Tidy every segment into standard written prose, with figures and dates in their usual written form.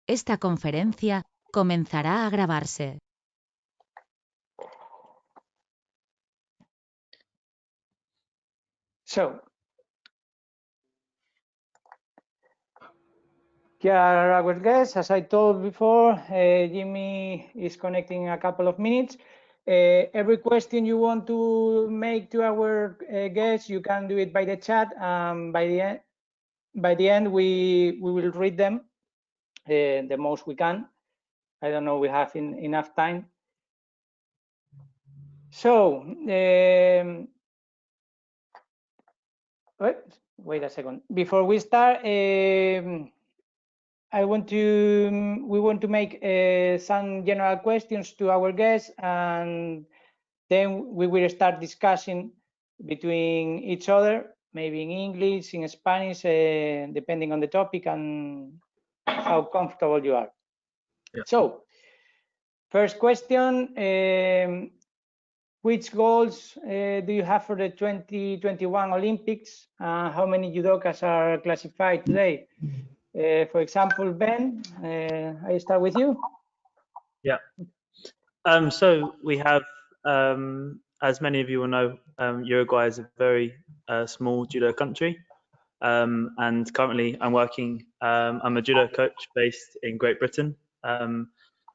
Esta conferencia comenzará a grabarse. So, here are our guests. As I told before, Jimmy is connecting in a couple of minutes. Every question you want to make to our guests, you can do it by the chat. By the end, we will read them the most we can. I don't know we have enough time. So, wait a second. Before we start, we want to make some general questions to our guests, and then we will start discussing between each other, maybe in English, in Spanish, depending on the topic and how comfortable you are. Yeah. So, first question. Which goals do you have for the 2021 Olympics? How many judokas are classified today? For example, Ben, I start with you. Yeah. So we have, as many of you will know, Uruguay is a very small judo country. And currently I'm working, I'm a judo coach based in Great Britain. And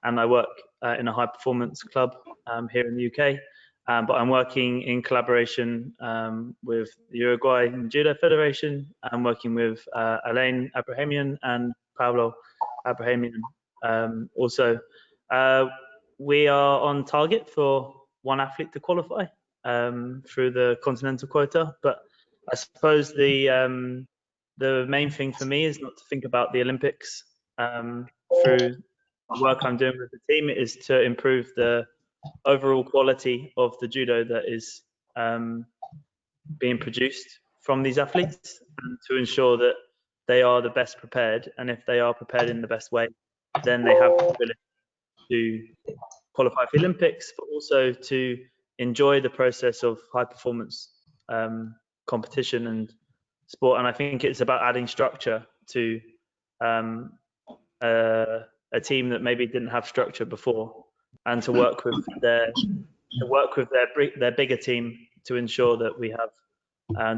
I work in a high performance club here in the UK. But I'm working in collaboration with the Uruguayan Judo Federation. I'm working with Elaine Abrahamian and Pablo Abrahamian also. We are on target for one athlete to qualify through the continental quota, but I suppose the main thing for me is not to think about the Olympics through the work I'm doing with the team. It is to improve the overall quality of the judo that is being produced from these athletes, and to ensure that they are the best prepared. And if they are prepared in the best way, then they have the ability to qualify for the Olympics, but also to enjoy the process of high performance competition and sport. And I think it's about adding structure to a team that maybe didn't have structure before, and to work with their bigger team to ensure that we have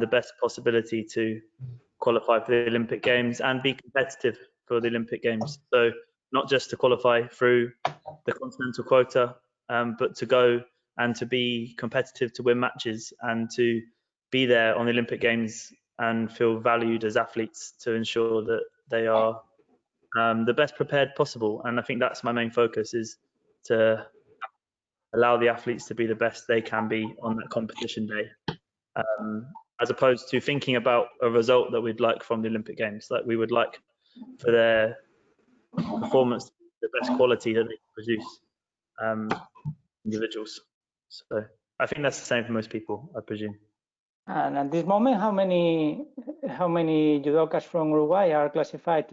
the best possibility to qualify for the Olympic Games and be competitive for the Olympic Games. So not just to qualify through the continental quota, but to go and to be competitive, to win matches, and to be there on the Olympic Games and feel valued as athletes, to ensure that they are the best prepared possible. And I think that's my main focus, is to allow the athletes to be the best they can be on that competition day, as opposed to thinking about a result that we'd like from the Olympic Games. Like, we would like for their performance to be the best quality that they can produce, individuals. So I think that's the same for most people, I presume. And at this moment, how many judokas from Uruguay are classified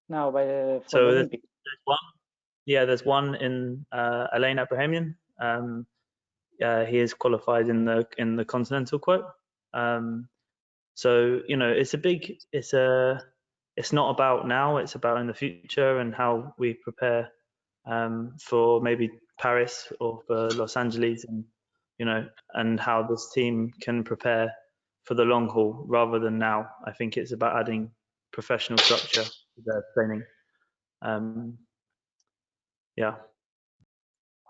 now for the Olympics? There's one. Yeah, there's one in Elaine Abrahamian. He is qualified in the continental quote. So it's not about now, it's about in the future, and how we prepare for maybe Paris or for Los Angeles, and and how this team can prepare for the long haul rather than now. I think it's about adding professional structure to their training. Yeah.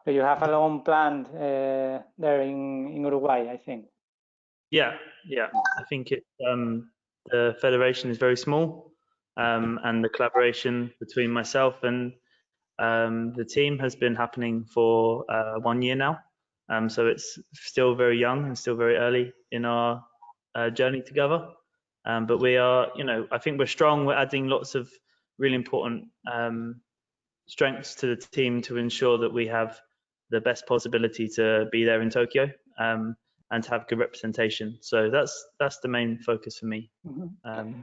So you have a long plan there in Uruguay, I think. Yeah. I think the federation is very small, and the collaboration between myself and the team has been happening for 1 year now. So it's still very young and still very early in our journey together. But we are, I think we're strong. We're adding lots of really important strengths to the team to ensure that we have the best possibility to be there in Tokyo, and to have good representation. So that's the main focus for me. Mm-hmm.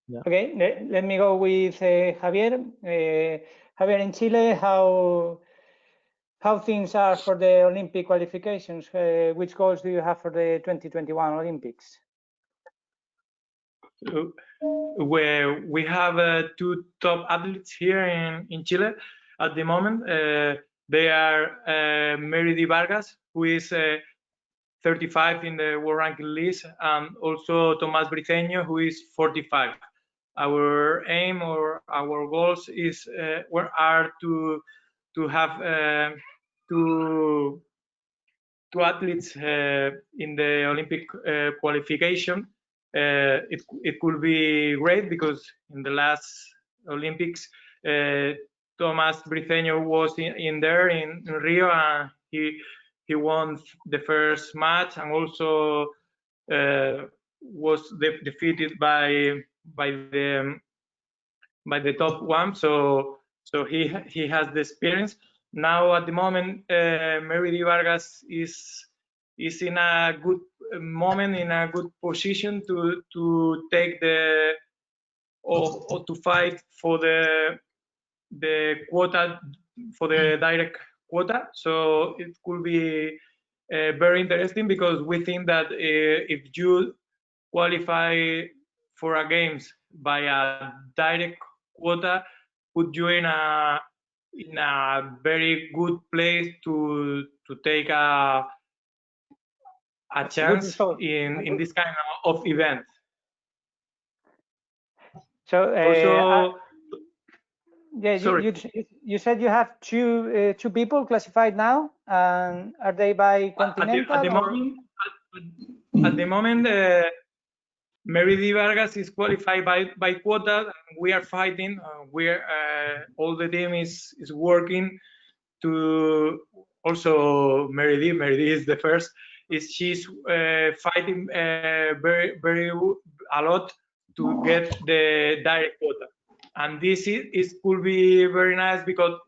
Yeah. Okay, let me go with Javier. Javier, in Chile, how things are for the Olympic qualifications? Which goals do you have for the 2021 Olympics? where we have two top athletes here in Chile at the moment. They are Meridi Vargas, who is 35 in the world ranking list, and also Tomás Briceño, who is 45. Our aim or our goals are to have two athletes in the Olympic qualification. It could be great because in the last Olympics, Tomás Briceño was in there in Rio, and he won the first match, and also was defeated by the top one. So he has the experience. Now at the moment, Meridi Vargas is in a good moment, in a good position to take or to fight for the quota, for the direct quota. So it could be very interesting, because we think that if you qualify for a games by a direct quota, put you in a very good place to take a chance in this kind of event. So also, yeah, you said you have two people classified now, and are they by continental? At the moment, Meridi Vargas is qualified by quota. We are fighting. All the team is working to also Meridi. Meridi is the first. She's fighting very a lot to get the direct quota, and this could be very nice because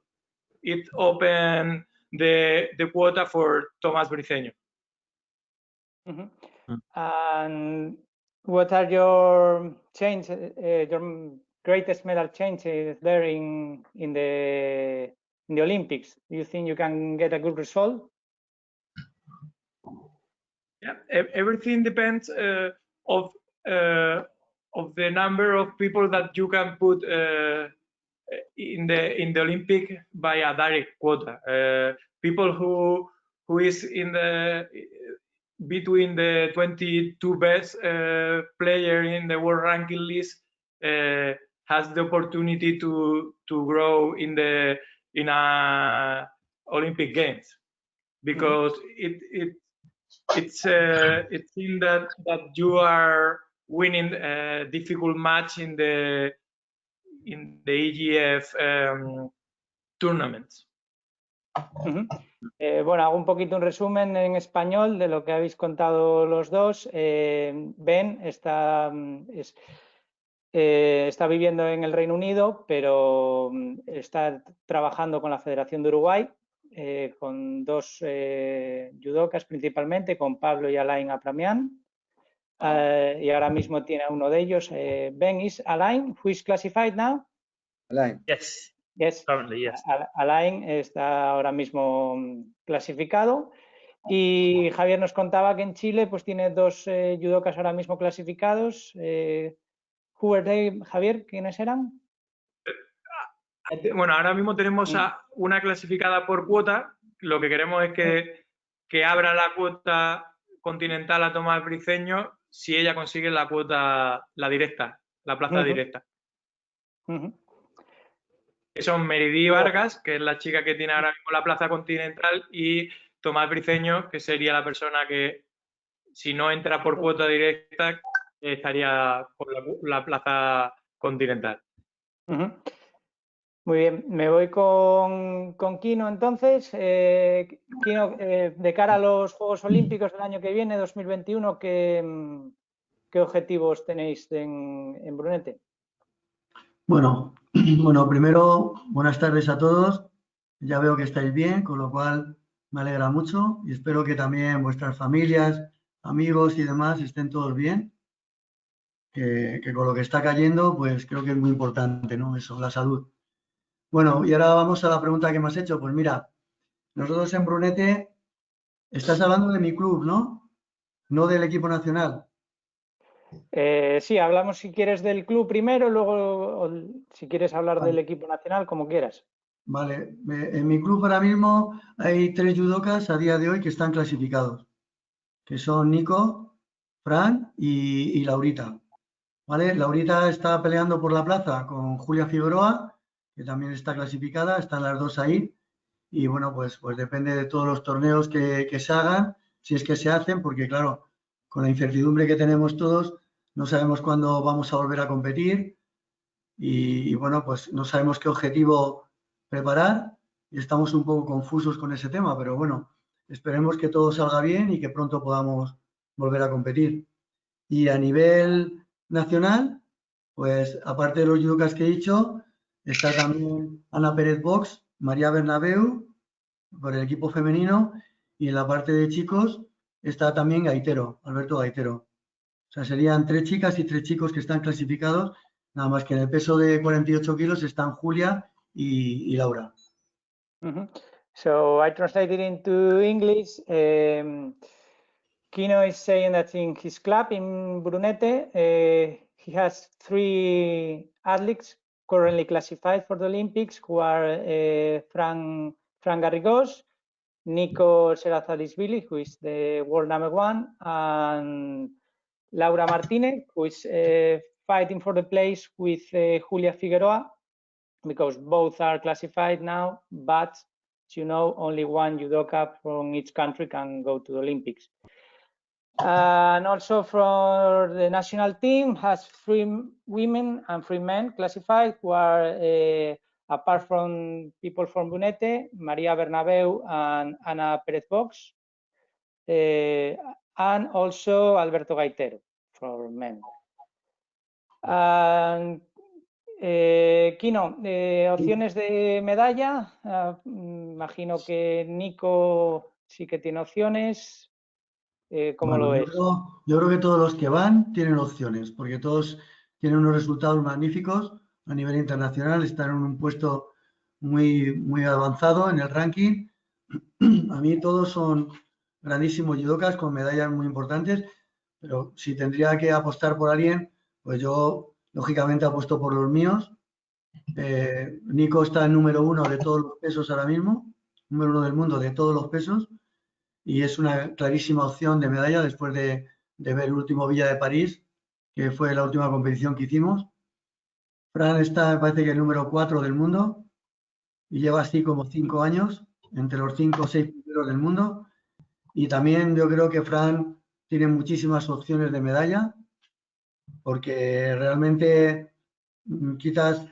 it opened the quota for Tomás Briceño. And what are your your greatest medal changes there in the Olympics? Do you think you can get a good result? Yeah, everything depends of the number of people that you can put in the Olympic by a direct quota. People who is in the between the 22 best player in the world ranking list has the opportunity to grow in a Olympic Games, because it's in that you are winning a difficult match in the EGF tournaments. Bueno, hago un poquito un resumen en español de lo que habéis contado los dos. Ben está viviendo en el Reino Unido, pero está trabajando con la Federación de Uruguay, con dos judocas principalmente, con Pablo y Alain Apramian. Y ahora mismo tiene a uno de ellos. Ben, is Alain, who is classified now? Alain. Yes. Yes. Currently, yes. Alain está ahora mismo clasificado. Y Javier nos contaba que en Chile pues tiene dos judocas ahora mismo clasificados. Who were they, Javier? ¿Quiénes eran? Bueno, ahora mismo tenemos a una clasificada por cuota. Lo que queremos es que abra la cuota continental a Tomás Briceño si ella consigue la cuota, la directa, la plaza directa. Que son Meridi Vargas, que es la chica que tiene ahora mismo la plaza continental, y Tomás Briceño, que sería la persona que, si no entra por cuota directa, estaría por la plaza continental. Muy bien, me voy con Kino entonces. Kino, de cara a los Juegos Olímpicos del año que viene, 2021, ¿qué objetivos tenéis en Brunete? Bueno, primero, buenas tardes a todos. Ya veo que estáis bien, con lo cual me alegra mucho y espero que también vuestras familias, amigos y demás estén todos bien. Que con lo que está cayendo, pues creo que es muy importante, ¿no? Eso, la salud. Bueno, y ahora vamos a la pregunta que me has hecho. Pues mira, nosotros en Brunete, estás hablando de mi club, ¿no? No del equipo nacional. Sí, hablamos si quieres del club primero, luego si quieres hablar Vale. del equipo nacional, como quieras. Vale, en mi club ahora mismo hay 3 judokas a día de hoy que están clasificados, que son Nico, Fran y Laurita. ¿Vale? Laurita está peleando por la plaza con Julia Figueroa, que también está clasificada, están las dos ahí. Y bueno, pues depende de todos los torneos que se hagan, si es que se hacen, porque claro, con la incertidumbre que tenemos todos, no sabemos cuándo vamos a volver a competir y bueno, pues no sabemos qué objetivo preparar y estamos un poco confusos con ese tema, pero bueno, esperemos que todo salga bien y que pronto podamos volver a competir. Y a nivel nacional, pues aparte de los judokas que he dicho, está también Ana Pérez Box, María Bernabeu, por el equipo femenino, y en la parte de chicos está también Gaitero, Alberto Gaitero. O sea, serían 3 chicas y 3 chicos que están clasificados, nada más que en el peso de 48 kilos están Julia y Laura. So I translated into English. Kino is saying that in his club in Brunete, he has 3 athletes currently classified for the Olympics, who are Fran Garrigós, Nico Serazadishvili, who is the world #1, and Laura Martinez, who is fighting for the place with Julia Figueroa, because both are classified now, but as you know, only one judoka from each country can go to the Olympics. And also for the national team has 3 women and 3 men classified, who are apart from people from Brunete, María Bernabeu and Ana Pérez Box, and also Alberto Gaitero for men. And Kino, opciones de medalla, imagino que Nico sí que tiene opciones. ¿Cómo Bueno, lo ves? yo creo que todos los que van tienen opciones, porque todos tienen unos resultados magníficos a nivel internacional, están en un puesto muy avanzado en el ranking. A mí todos son grandísimos judokas con medallas muy importantes, pero si tendría que apostar por alguien, pues yo lógicamente apuesto por los míos. Nico está en número 1 de todos los pesos ahora mismo, número 1 del mundo de todos los pesos, y es una clarísima opción de medalla después de ver el último Villa de París, que fue la última competición que hicimos. Fran está, me parece que el número 4 del mundo y lleva así como 5 años, entre los 5 o 6 primeros del mundo. Y también yo creo que Fran tiene muchísimas opciones de medalla, porque realmente quitas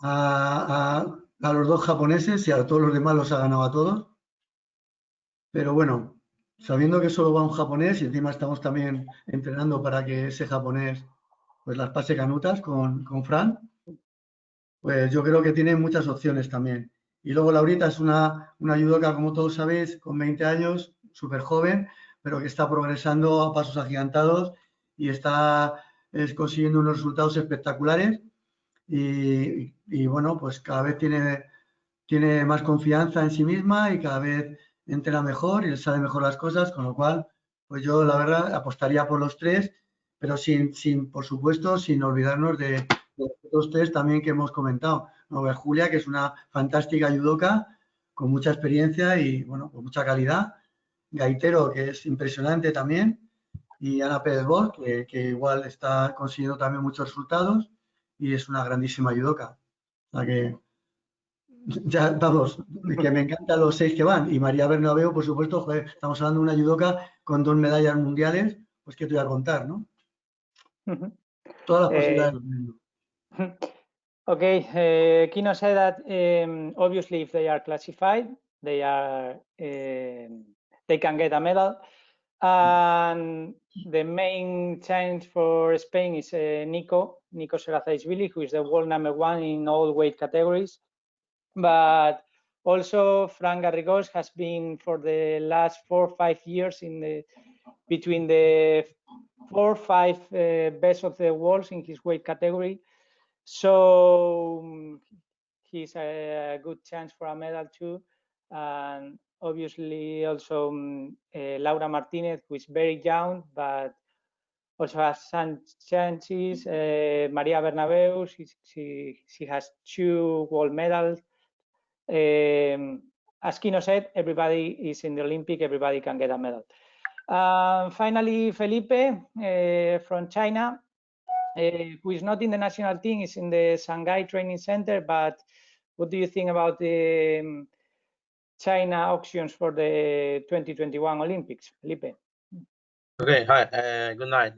a los 2 japoneses y a todos los demás los ha ganado a todos. Pero bueno, sabiendo que solo va un japonés y encima estamos también entrenando para que ese japonés pues las pase canutas con Fran, pues yo creo que tiene muchas opciones también. Y luego Laurita es una judoka, como todos sabéis, con 20 años, súper joven, pero que está progresando a pasos agigantados y está consiguiendo unos resultados espectaculares. Y bueno, pues cada vez tiene más confianza en sí misma y cada vez entrena mejor y le sale mejor las cosas, con lo cual, pues yo la verdad apostaría por los 3, pero por supuesto, sin olvidarnos de los otros 3 también que hemos comentado. Julia, que es una fantástica judoka con mucha experiencia y bueno, con mucha calidad. Gaitero, que es impresionante también. Y Ana Pérez Bosch, que igual está consiguiendo también muchos resultados y es una grandísima judoka. O sea que ya, vamos, que me encantan los 6 que van. Y María Bernabeu, por supuesto, joder, estamos hablando de una judoka con 2 medallas mundiales, pues qué te voy a contar, ¿no? Todas las posibilidades del mundo. Okay, Kino said that obviously if they are classified, they can get a medal. And the main chance for Spain is Nico Serazadishvili, who is the world #1 in all weight categories. But also Fran Garrigós has been for the last 4 or 5 years between the 4 or 5 best of the world in his weight category. So he's a good chance for a medal too. And obviously also Laura Martinez, who is very young, but also has some chances. Maria Bernabeu, she has 2 gold medals. As Kino said, everybody is in the Olympic, everybody can get a medal. Finally, Felipe from China, who is not in the national team, is in the Shanghai Training Center, but what do you think about the China auctions for the 2021 Olympics, Felipe? Okay, hi, good night.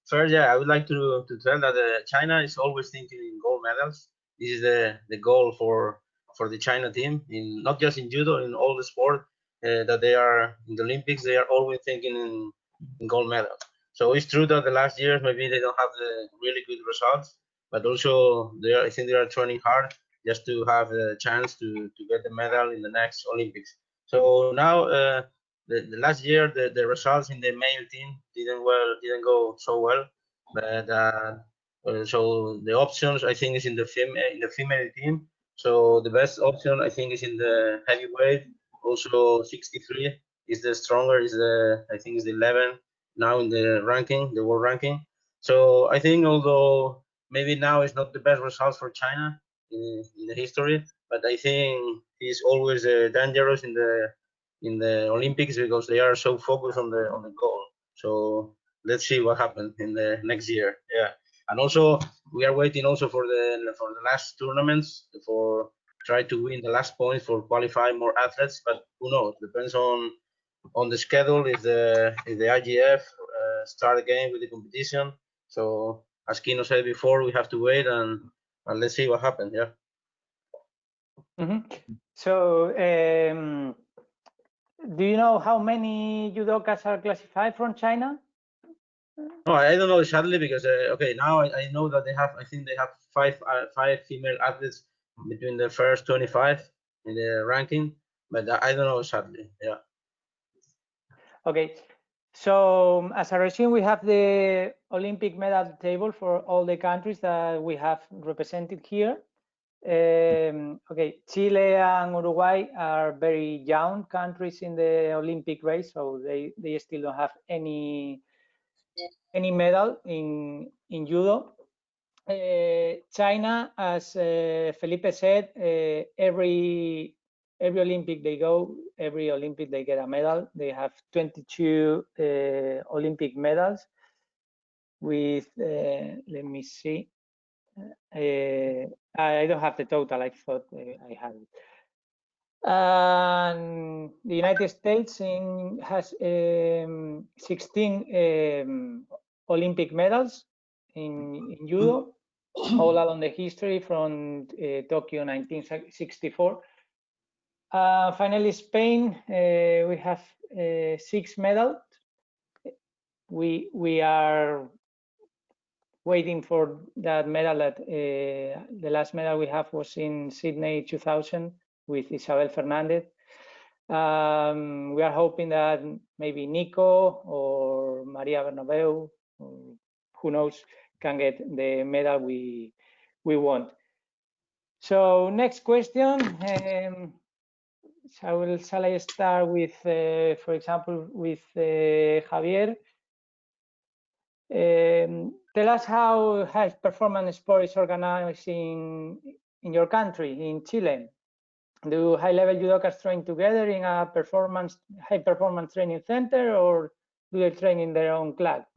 First, I would like to tell that China is always thinking in gold medals. This is the goal for the China team, in not just in judo, in all the sport that they are in the Olympics. They are always thinking in gold medals. So it's true that the last years maybe they don't have the really good results, but also I think they are training hard just to have the chance to get the medal in the next Olympics. So now. The last year the results in the male team didn't go so well, but so the options I think is in the female team. So the best option I think is in the heavyweight. Also 63 is the stronger, is the I think is the 11 now in the ranking, the world ranking. So I think although maybe now it's not the best results for China in the history, but I think he's always dangerous in the Olympics because they are so focused on the goal. So let's see what happens in the next year. Yeah, and also we are waiting also for the last tournaments for try to win the last points for qualify more athletes. But who knows? Depends on the schedule. If the IGF start again with the competition. So as Kino said before, we have to wait and let's see what happens. Yeah. So. Do you know how many judokas are classified from China? No, I don't know sadly because okay, now I know that I think they have five female athletes between the first 25 in the ranking, but I don't know sadly. Yeah. Okay, so as a resume, we have the Olympic medal table for all the countries that we have represented here. Okay, Chile and Uruguay are very young countries in the Olympic race, so they still don't have any medal in judo. China, as Felipe said, every Olympic they go, every Olympic they get a medal. They have 22 Olympic medals with, let me see. I don't have the total, I thought I had it. And the United States has 16 Olympic medals in judo, all along the history from Tokyo 1964. Finally, Spain, we have 6 medals. We are waiting for that medal. That the last medal we have was in Sydney 2000 with Isabel Fernandez. We are hoping that maybe Nico or Maria Bernabeu, or who knows, can get the medal we want. So next question. Shall I start with, for example, with Javier? Tell us how high performance sport is organized in your country, in Chile. Do high-level judokas train together in a high performance training center, or do they train in their own clubs?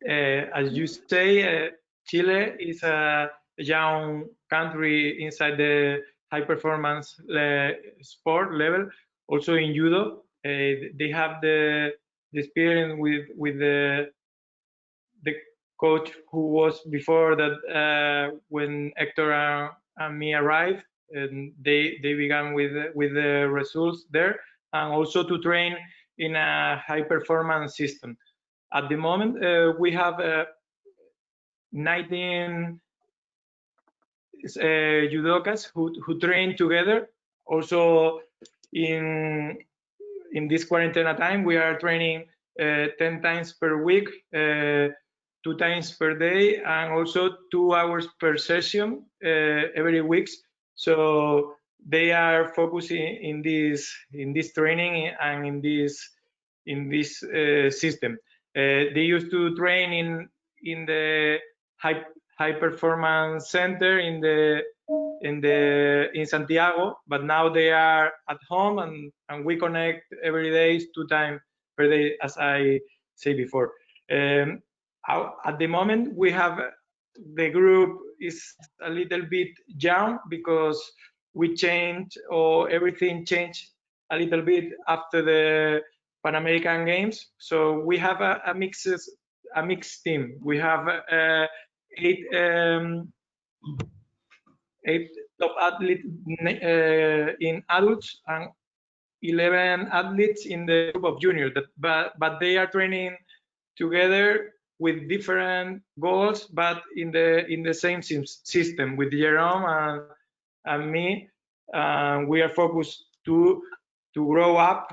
As you say, Chile is a young country inside the high performance sport level. Also in judo, they have the experience with the coach who was before that when Hector and me arrived, and they began with the results there, and also to train in a high performance system. At the moment, we have 19 judokas who train together. Also, in this quarantine time, we are training 10 times per week, 2 times per day, and also 2 hours per session every week. So they are focusing in this training and in in this system. They used to train in the high performance center in Santiago, but now they are at home and we connect every day 2 times per day, as I say before. At the moment, we have the group is a little bit young because we changed, or everything changed a little bit after the Pan American Games. So we have a mixed team. We have 8 top athletes in adults and 11 athletes in the group of juniors. But they are training together with different goals, but in the same system with Jerome and me. We are focused to grow up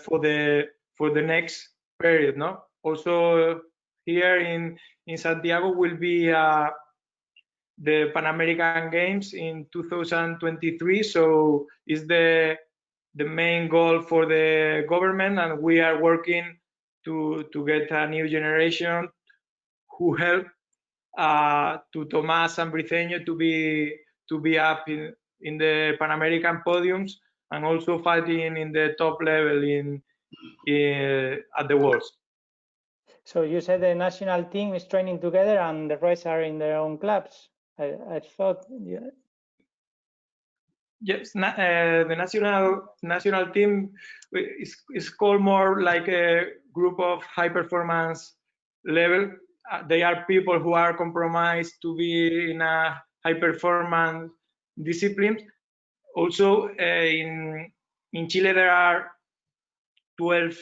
for the next period. No, also here in Santiago will be the Pan American Games in 2023. So is the main goal for the government, and we are working to get a new generation who help to Tomás and Briceño to be up in the Pan American podiums and also fighting in the top level at the Worlds. So you said the national team is training together and the rest are in their own clubs. I thought. Yeah. Yes, the national team is called more like a group of high performance level. They are people who are compromised to be in a high performance discipline. Also, in Chile there are 12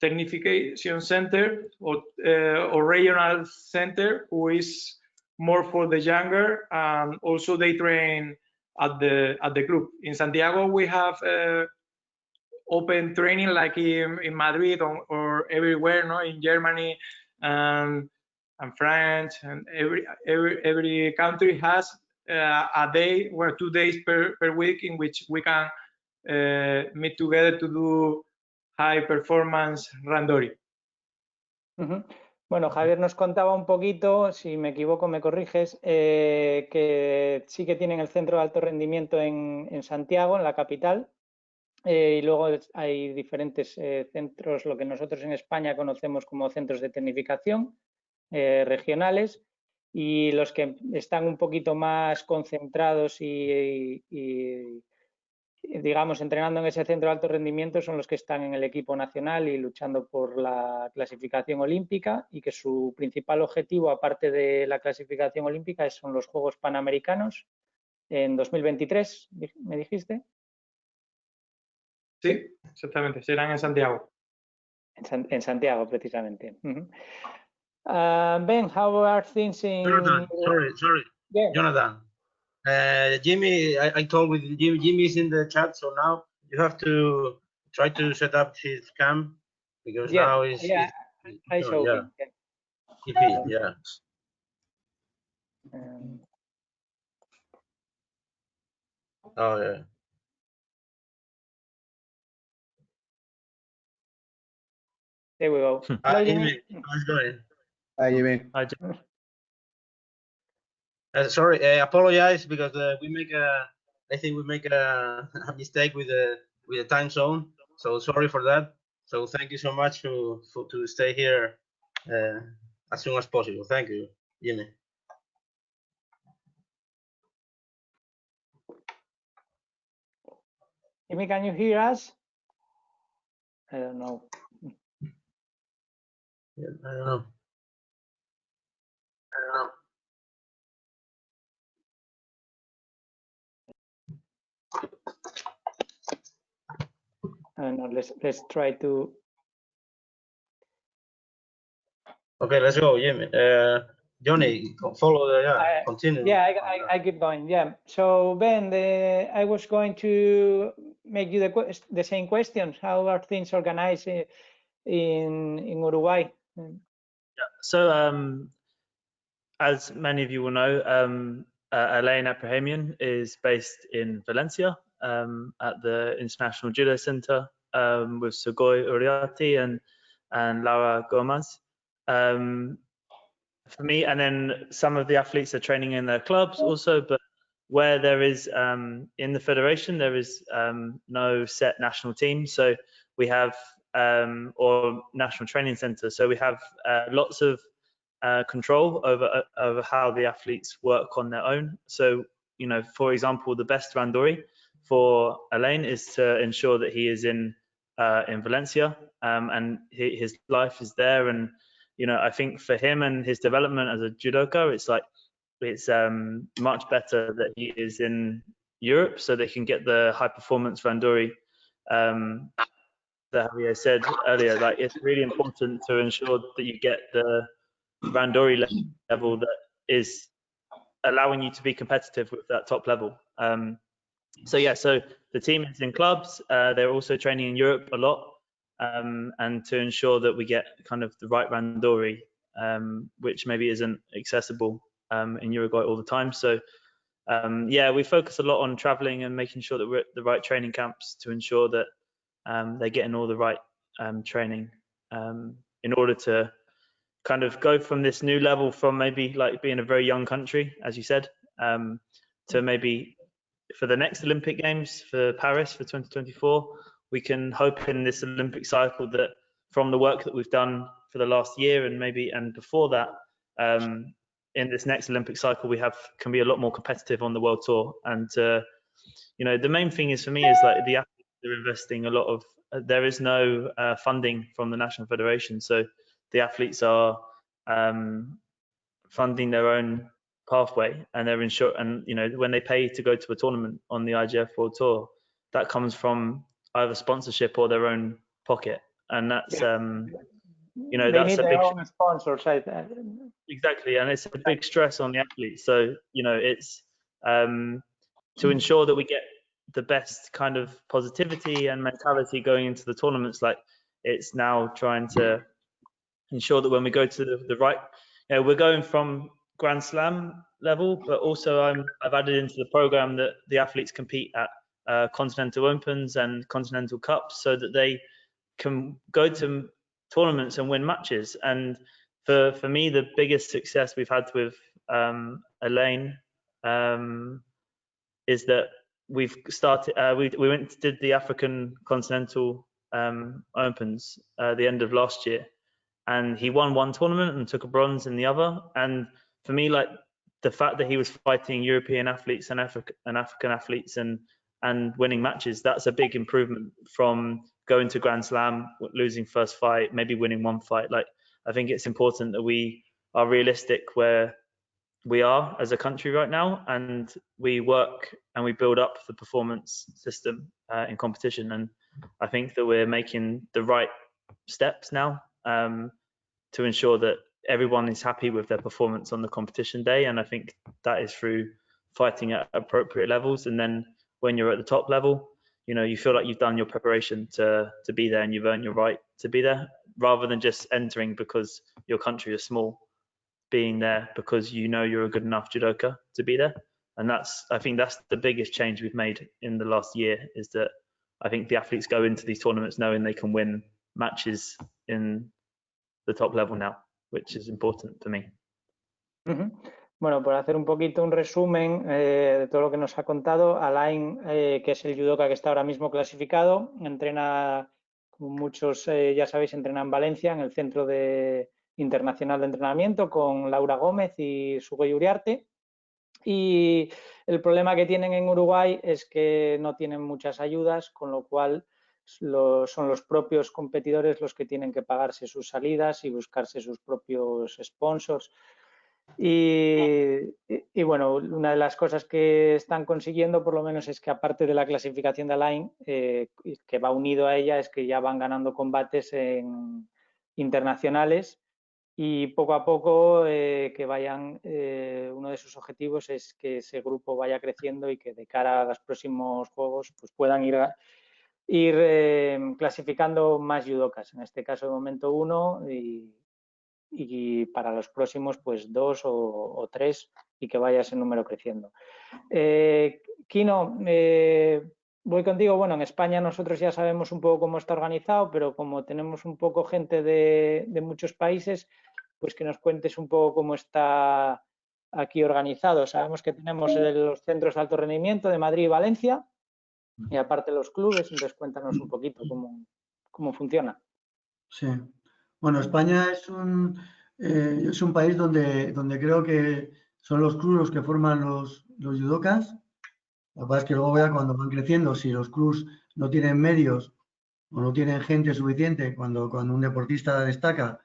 technification center or regional center who is more for the younger, and also they train at the group. In Santiago we have open training like in Madrid or everywhere, no, in Germany and France, and every country has a day or 2 days per week in which we can meet together to do high performance randori. Bueno, Javier nos contaba un poquito, si me equivoco me corriges, que sí que tienen el centro de alto rendimiento en Santiago, en la capital, y luego hay diferentes centros, lo que nosotros en España conocemos como centros de tecnificación regionales, y los que están un poquito más concentrados y digamos, entrenando en ese centro de alto rendimiento son los que están en el equipo nacional y luchando por la clasificación olímpica, y que su principal objetivo, aparte de la clasificación olímpica, son los Juegos Panamericanos en 2023, ¿me dijiste? Sí, exactamente, serán en Santiago. En Santiago, precisamente. Ben, how are things in... Jonathan, sorry. Yeah. Jonathan. Jimmy, I talked with Jimmy. Jimmy is in the chat, so now you have to try to set up his cam because now he's I show him. Yeah. Oh yeah. There we go. Hi, Jimmy. How's it going? Hi, Jimmy. Hi, Jim. Sorry, I apologize because I think we make a mistake with the time zone. So sorry for that. So thank you so much to stay here as soon as possible. Thank you, Jimmy. Jimmy, can you hear us? I don't know. Yeah, I don't know. I don't know. Let's try to. Okay, let's go, Jimmy. Johnny, follow continue. Yeah, I keep going. Yeah. So Ben, I was going to make you the same questions. How are things organized in Uruguay? Yeah. So as many of you will know, Elaine Aprahamian is based in Valencia at the International Judo Center. with Sugoi Uriarte and Laura Gomez. For me, and then some of the athletes are training in their clubs also, but where there is in the federation, there is no set national team. So we have, or national training center. So we have lots of control over how the athletes work on their own. So, you know, for example, the best randori for Alain is to ensure that he is in Valencia, and his life is there. And, you know, I think for him and his development as a judoka, it's much better that he is in Europe so they can get the high performance randori that Javier said earlier. Like, it's really important to ensure that you get the randori level that is allowing you to be competitive with that top level. So yeah, so the team is in clubs. They're also training in Europe a lot, and to ensure that we get kind of the right randori, which maybe isn't accessible in Uruguay all the time. So yeah, we focus a lot on traveling and making sure that we're at the right training camps to ensure that they're getting all the right training in order to kind of go from this new level, from maybe like being a very young country, as you said, to maybe for the next Olympic Games for Paris for 2024, we can hope in this Olympic cycle that from the work that we've done for the last year and before that, in this next Olympic cycle, we can be a lot more competitive on the world tour. And you know, the main thing is for me is like the athletes are investing a lot of. There is no funding from the national federation, so the athletes are funding their own pathway, and they're and you know, when they pay to go to a tournament on the IGF World Tour, that comes from either sponsorship or their own pocket, and that's you know, that's a big sponsors. Exactly, and it's a big stress on the athletes. So you know, it's to ensure that we get the best kind of positivity and mentality going into the tournaments. Like, it's now trying to ensure that when we go to the right, you know, we're going from Grand Slam level, but also I've added into the program that the athletes compete at Continental Opens and Continental Cups, so that they can go to tournaments and win matches. And for me, the biggest success we've had with Alain is that we've started. We went did the African Continental Opens the end of last year, and he won one tournament and took a bronze in the other. And for me, like, the fact that he was fighting European athletes and African athletes and winning matches, that's a big improvement from going to Grand Slam, losing first fight, maybe winning one fight. Like, I think it's important that we are realistic where we are as a country right now, and we work and we build up the performance system in competition. And I think that we're making the right steps now to ensure that everyone is happy with their performance on the competition day. And I think that is through fighting at appropriate levels. And then when you're at the top level, you know, you feel like you've done your preparation to be there, and you've earned your right to be there, rather than just entering because your country is small, being there because you know you're a good enough judoka to be there. And I think that's the biggest change we've made in the last year, is that I think the athletes go into these tournaments knowing they can win matches in the top level now, which is important for me. Bueno, por hacer un poquito un resumen de todo lo que nos ha contado, Alain, que es el judoka que está ahora mismo clasificado, entrena, como muchos ya sabéis, entrena en Valencia, en el Centro Internacional de Entrenamiento, con Laura Gómez y Sugoi Uriarte. Y el problema que tienen en Uruguay es que no tienen muchas ayudas, con lo cual son los propios competidores los que tienen que pagarse sus salidas y buscarse sus propios sponsors. Y bueno, una de las cosas que están consiguiendo, por lo menos, es que aparte de la clasificación de Alain, que va unido a ella, es que ya van ganando combates internacionales, y poco a poco que vayan, uno de sus objetivos es que ese grupo vaya creciendo y que de cara a los próximos juegos pues puedan ir clasificando más judokas, en este caso de momento 1, y para los próximos pues 2 o 3, y que vaya ese número creciendo. Kino, voy contigo. Bueno, en España nosotros ya sabemos un poco cómo está organizado, pero como tenemos un poco gente de muchos países, pues que nos cuentes un poco cómo está aquí organizado. Sabemos que tenemos los centros de alto rendimiento de Madrid y Valencia, y aparte los clubes, entonces cuéntanos un poquito cómo funciona. Sí. Bueno, España es un país donde creo que son los clubes los que forman los judocas. Lo que pasa es que luego ya cuando van creciendo, si los clubes no tienen medios o no tienen gente suficiente, cuando un deportista destaca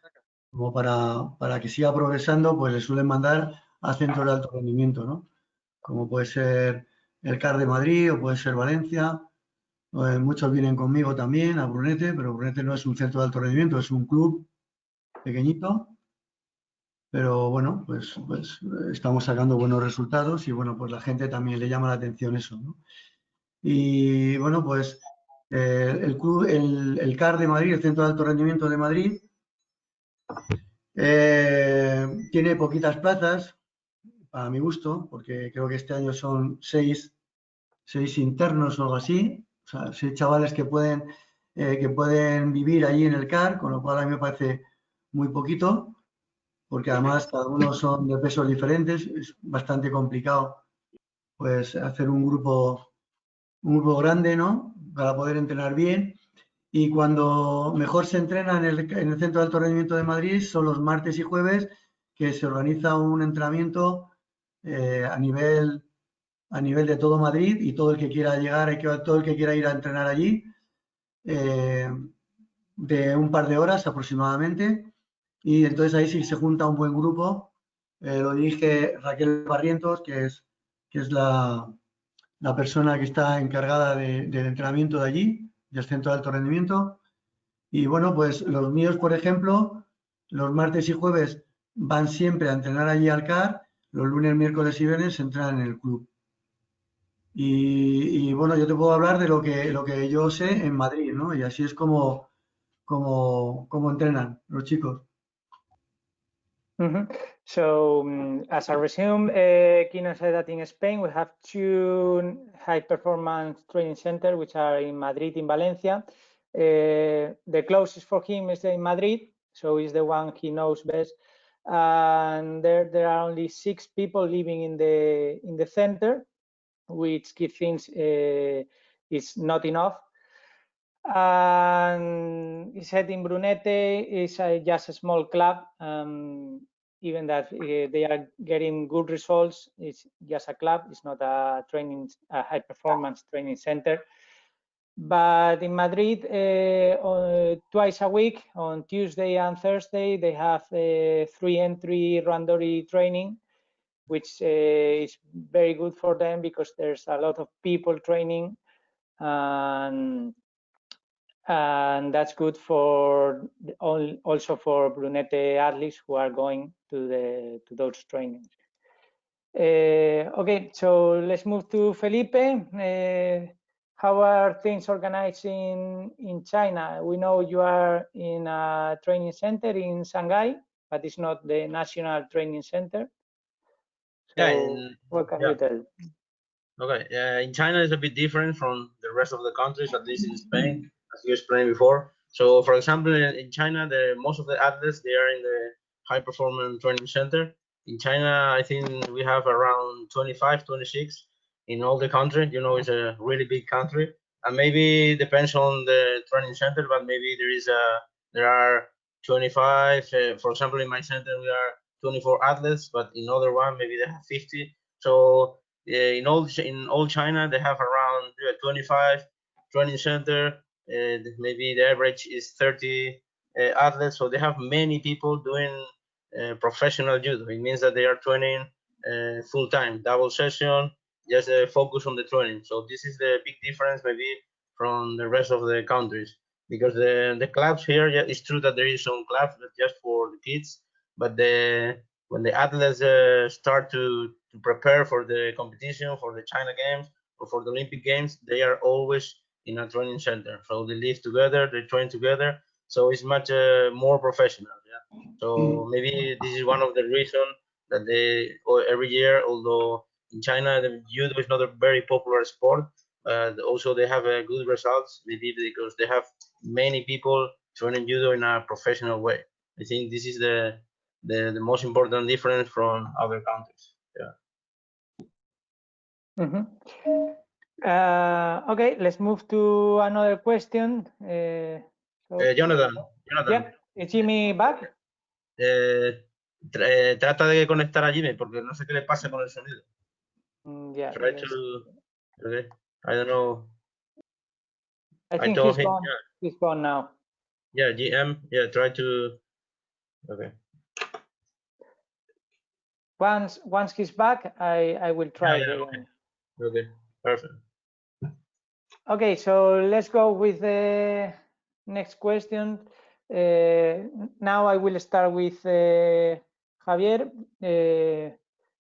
como para que siga progresando, pues le suelen mandar a centros de alto rendimiento, ¿no? Como puede ser el CAR de Madrid o puede ser Valencia. Muchos vienen conmigo también a Brunete, pero Brunete no es un centro de alto rendimiento, es un club pequeñito, pero bueno, pues estamos sacando buenos resultados y bueno, pues la gente también le llama la atención eso, ¿no? Y bueno, pues el club, el CAR de Madrid, el Centro de Alto Rendimiento de Madrid, tiene poquitas plazas, a mi gusto, porque creo que este año son seis internos o algo así, o sea, 6 chavales que pueden vivir allí en el CAR, con lo cual a mí me parece muy poquito, porque además cada uno son de pesos diferentes, es bastante complicado pues hacer un grupo grande, ¿no? Para poder entrenar bien. Y cuando mejor se entrena en el Centro de Alto Rendimiento de Madrid son los martes y jueves, que se organiza un entrenamiento a nivel de todo Madrid, y todo el que quiera llegar, todo el que quiera ir a entrenar allí, de un par de horas aproximadamente. Y entonces ahí sí se junta un buen grupo. Lo dirige Raquel Barrientos, que es la persona que está encargada del entrenamiento de allí, del Centro de Alto Rendimiento. Y bueno, pues los míos, por ejemplo, los martes y jueves van siempre a entrenar allí al CAR, los lunes, miércoles y viernes se entrenan en el club. Y bueno, yo te puedo hablar de lo que yo sé en Madrid, ¿no? Y así es como entrenan los chicos. So, as a resume, Kino said that in Spain we have 2 high-performance training centers, which are in Madrid and Valencia. The closest for him is in Madrid, so he's the one he knows best. And there are only 6 people living in the center, which he thinks is not enough. And he said in Brunete is just a small club, even that they are getting good results. It's just a club, it's not a high performance training center. But in Madrid, twice a week, on Tuesday and Thursday, they have 3 entry randori training, which is very good for them because there's a lot of people training, and that's good for also for Brunete athletes who are going to those trainings. Okay, so let's move to Felipe. How are things organized in China? We know you are in a training center in Shanghai, but it's not the national training center. So what can you tell? Okay, in China it's a bit different from the rest of the countries, at least in Spain, as you explained before. So, for example, in China, most of the athletes, they are in the high performance training center. In China, I think we have around 25, 26 in all the country. You know, it's a really big country, and maybe it depends on the training center, but maybe there are 25. For example, in my center, we are 24 athletes, but in other one, maybe they have 50. So in all China, they have around 25 training center. Maybe the average is 30 athletes. So they have many people doing professional judo. It means that they are training full time, double session, just focus on the training. So this is the big difference maybe from the rest of the countries, because the clubs here, yeah, it's true that there is some clubs just for the kids, but when the athletes start to prepare for the competition, for the China Games or for the Olympic Games, they are always in a training center. So they live together, they train together. So it's much more professional. Yeah. So maybe this is one of the reasons that every year, although in China the judo is not a very popular sport, Also, they have good results, maybe because they have many people training judo in a professional way. I think this is the most important difference from other countries. Yeah. Okay, let's move to another question. Jonathan. Yeah, is Jimmy back? Trata de conectar a Jimmy porque no sé qué le pasa con el sonido. Yeah. Try to. Okay. I don't know. I think told he's him, gone. He's gone now. Yeah, GM. Yeah, try to. Okay. Once he's back, I will try again. Okay. Perfect. Okay, so let's go with the next question. Now I will start with Javier.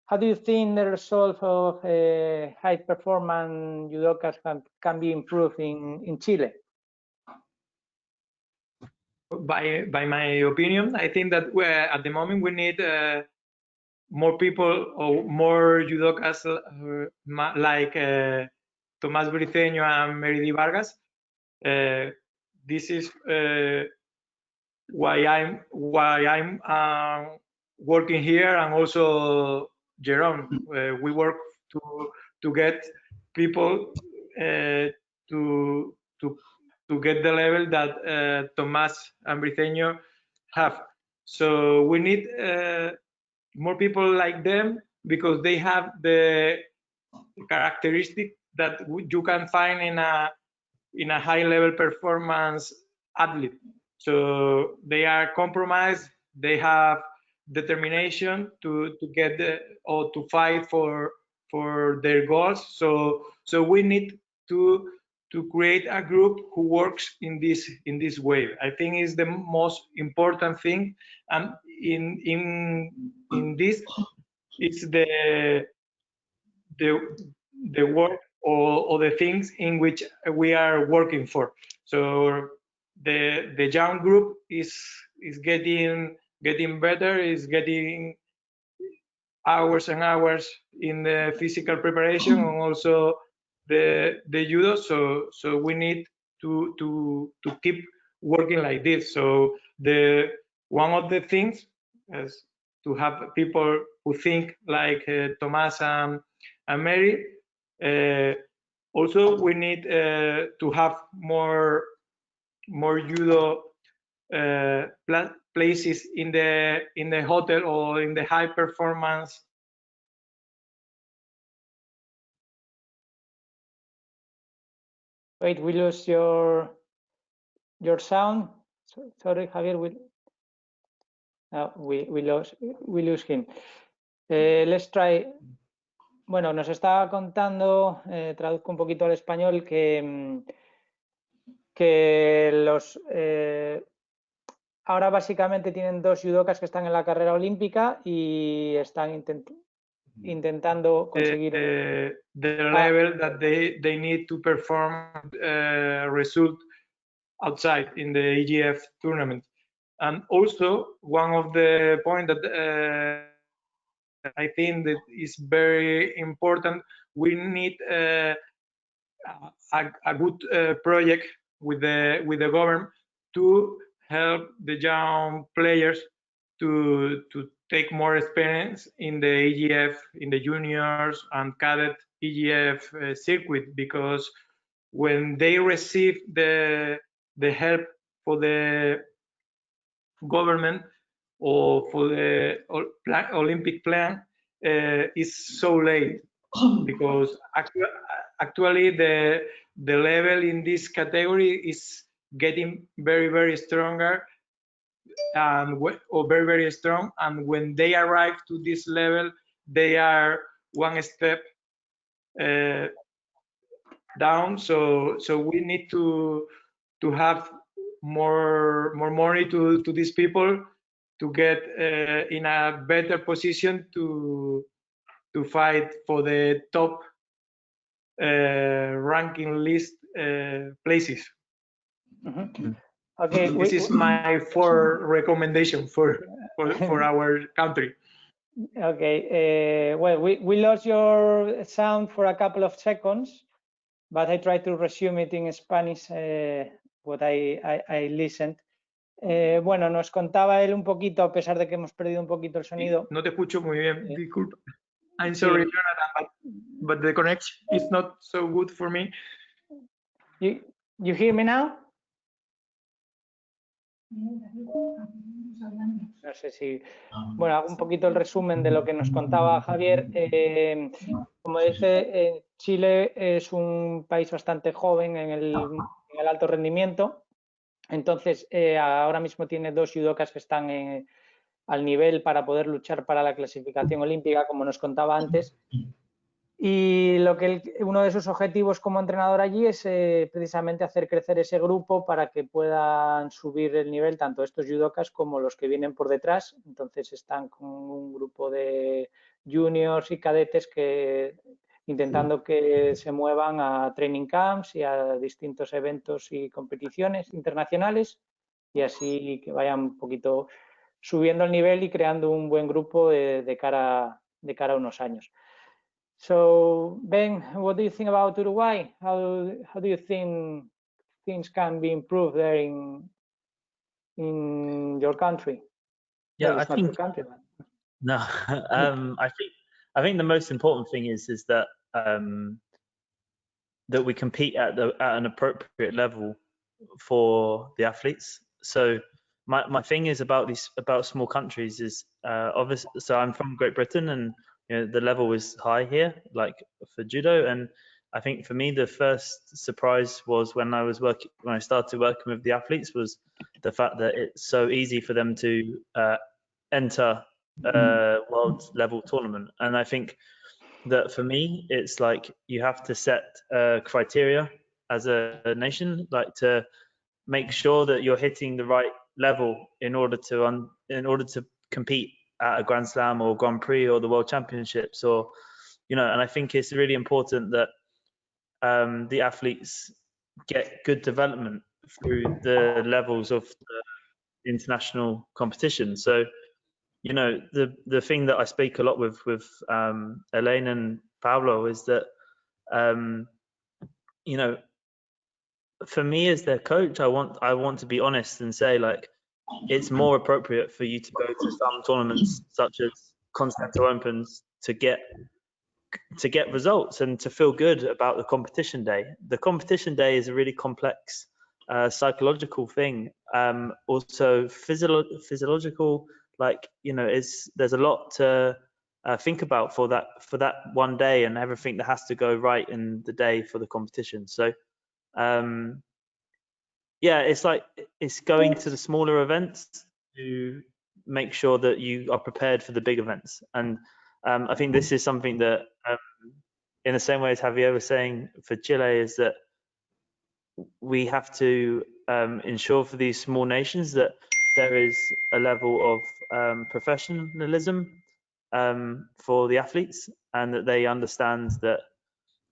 How do you think the result of high performance judokas can be improved in Chile? By my opinion, I think that at the moment we need more people or more judokas like Tomás Briceño and Meridi Vargas. This is why I'm working here, and also Jerome. We work to get people to get the level that Tomás and Briceño have. So we need more people like them because they have the characteristic that you can find in a high level performance athlete. So they are compromised, they have determination to get or to fight for their goals. So we need to create a group who works in this way. I think is the most important thing, and in this it's the work or the things in which we are working for. So the young group is getting better, is getting hours and hours in the physical preparation and also the judo. So we need to keep working like this. So one of the things is to have people who think like Tomás and Mary. Also, we need to have more judo places in the hotel or in the high performance. Wait, we lose your sound. Sorry, Javier. We lose him. Let's try. Bueno, nos estaba contando, traduzco un poquito al español, que los ahora básicamente tienen dos judokas que están en la carrera olímpica y están intentando conseguir the level that they need to perform result outside in the EGF tournament. And also one of the points that I think that is very important, we need a good project with the government to help the young players to take more experience in the EGF, in the juniors and cadet EGF circuit, because when they receive the help for the government or for the Olympic plan, is so late, because actually the level in this category is getting very stronger or very strong, and when they arrive to this level they are one step down. So we need to have more money to these people to get in a better position to fight for the top ranking list places. Okay, this is my recommendation for our country. Okay, well, we lost your sound for a couple of seconds. but I try to resume it in Spanish, what I listened. Bueno, nos contaba él un poquito, a pesar de que hemos perdido un poquito el sonido. No te escucho muy bien, disculpa. I'm sorry, Sí. Jonathan, but the connection is not so good for me. You hear me now? No sé si... Bueno, hago un poquito el resumen de lo que nos contaba Javier. Como dice, Chile es un país bastante joven en el alto rendimiento. Entonces, ahora mismo tiene 2 judocas que están al nivel para poder luchar para la clasificación olímpica, como nos contaba antes. Y uno de sus objetivos como entrenador allí es precisamente hacer crecer ese grupo para que puedan subir el nivel tanto estos judocas como los que vienen por detrás. Entonces están con un grupo de juniors y cadetes intentando que se muevan a training camps y a distintos eventos y competiciones internacionales y así que vayan un poquito subiendo el nivel y creando un buen grupo de cara a unos años. So, Ben, what do you think about Uruguay? How do you think things can be improved there in your country? Yeah, Well, I it's not think your country, but... no. I think the most important thing is that that we compete at an appropriate level for the athletes. So my thing is about small countries is obviously. So I'm from Great Britain, and you know, the level is high here, like for judo. And I think for me, the first surprise was when I started working with the athletes, was the fact that it's so easy for them to enter a world level tournament. And I think that for me, it's like you have to set criteria as a nation, like to make sure that you're hitting the right level in order to compete at a Grand Slam or Grand Prix or the World Championships, or you know. And I think it's really important that the athletes get good development through the levels of the international competition. So you know, the thing that I speak a lot with Elaine and Pablo is that you know, for me as their coach, I want to be honest and say, like, it's more appropriate for you to go to some tournaments such as Continental Opens to get results and to feel good about the competition day. The competition day is a really complex psychological thing, also physiological. Like, you know, there's a lot to think about for that one day and everything that has to go right in the day for the competition. So yeah, it's going to the smaller events to make sure that you are prepared for the big events. And I think this is something that in the same way as Javier was saying for Chile, is that we have to ensure for these small nations that there is a level of professionalism for the athletes, and that they understand that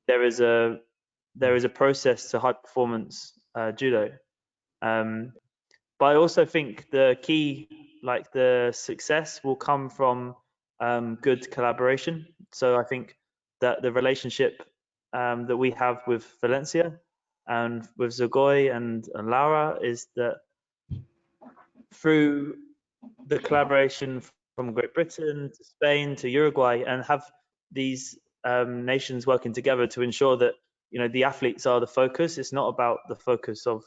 there is a process to high performance judo. But I also think the key, like the success, will come from good collaboration. So I think that the relationship that we have with Valencia and with Zagoy and Laura is that through the collaboration from Great Britain to Spain to Uruguay, and have these nations working together to ensure that, you know, the athletes are the focus. It's not about the focus of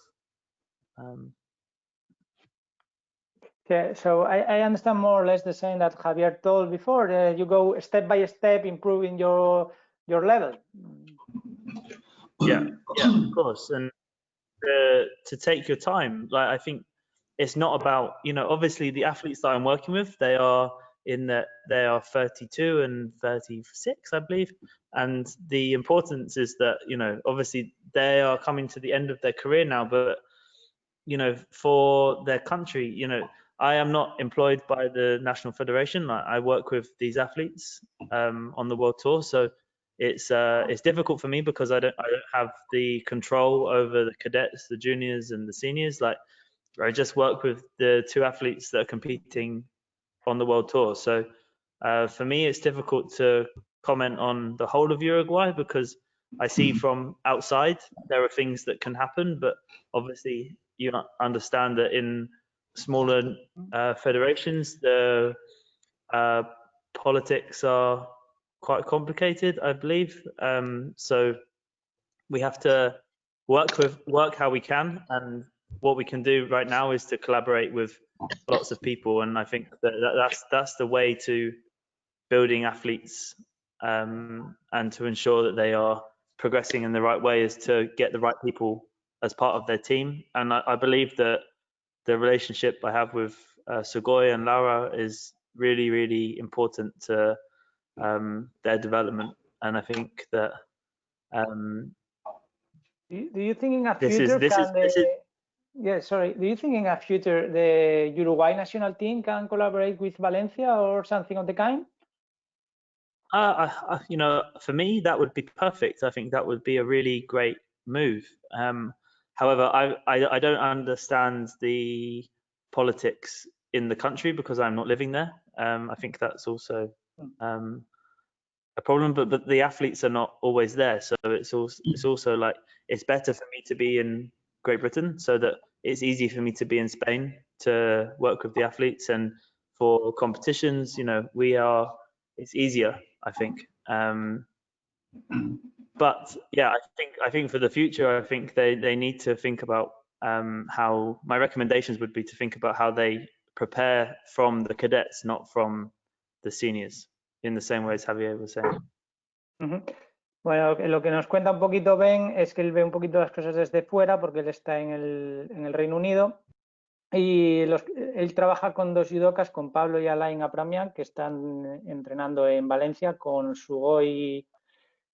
Yeah, so I understand more or less the same that Javier told before. You go step by step, improving your level. Yeah, of course. And to take your time. Like, I think it's not about, you know, obviously the athletes that I'm working with, they are 32 and 36, I believe. And the importance is that, you know, obviously they are coming to the end of their career now, but, you know, for their country, you know, I am not employed by the National Federation. I work with these athletes on the World Tour. So it's difficult for me because I don't have the control over the cadets, the juniors and the seniors. Like, I just work with the 2 athletes that are competing on the World Tour. So for me, it's difficult to comment on the whole of Uruguay because I see from outside there are things that can happen, but obviously you understand that in smaller federations, the politics are quite complicated, I believe. So we have to work how we can, and what we can do right now is to collaborate with lots of people, and I think that's the way to building athletes and to ensure that they are progressing in the right way is to get the right people as part of their team. And I believe that the relationship I have with Sugoi and Laura is really, really important to their development. And I think that do you think in a this future is do you think in a future the Uruguay national team can collaborate with Valencia or something of the kind? you know, for me, that would be perfect. I think that would be a really great move. However, I don't understand the politics in the country because I'm not living there. I think that's also a problem. But the athletes are not always there, so it's also like it's better for me to be in Great Britain so that it's easy for me to be in Spain to work with the athletes, and for competitions, you know, it's easier, I think. But yeah, I think for the future, I think they need to think about how, my recommendations would be to think about how they prepare from the cadets, not from the seniors, in the same way as Javier was saying. Bueno, lo que nos cuenta un poquito Ben es que él ve un poquito las cosas desde fuera porque él está en el Reino Unido y él trabaja con dos judokas, con Pablo y Alain Apramian, que están entrenando en Valencia con Sugoi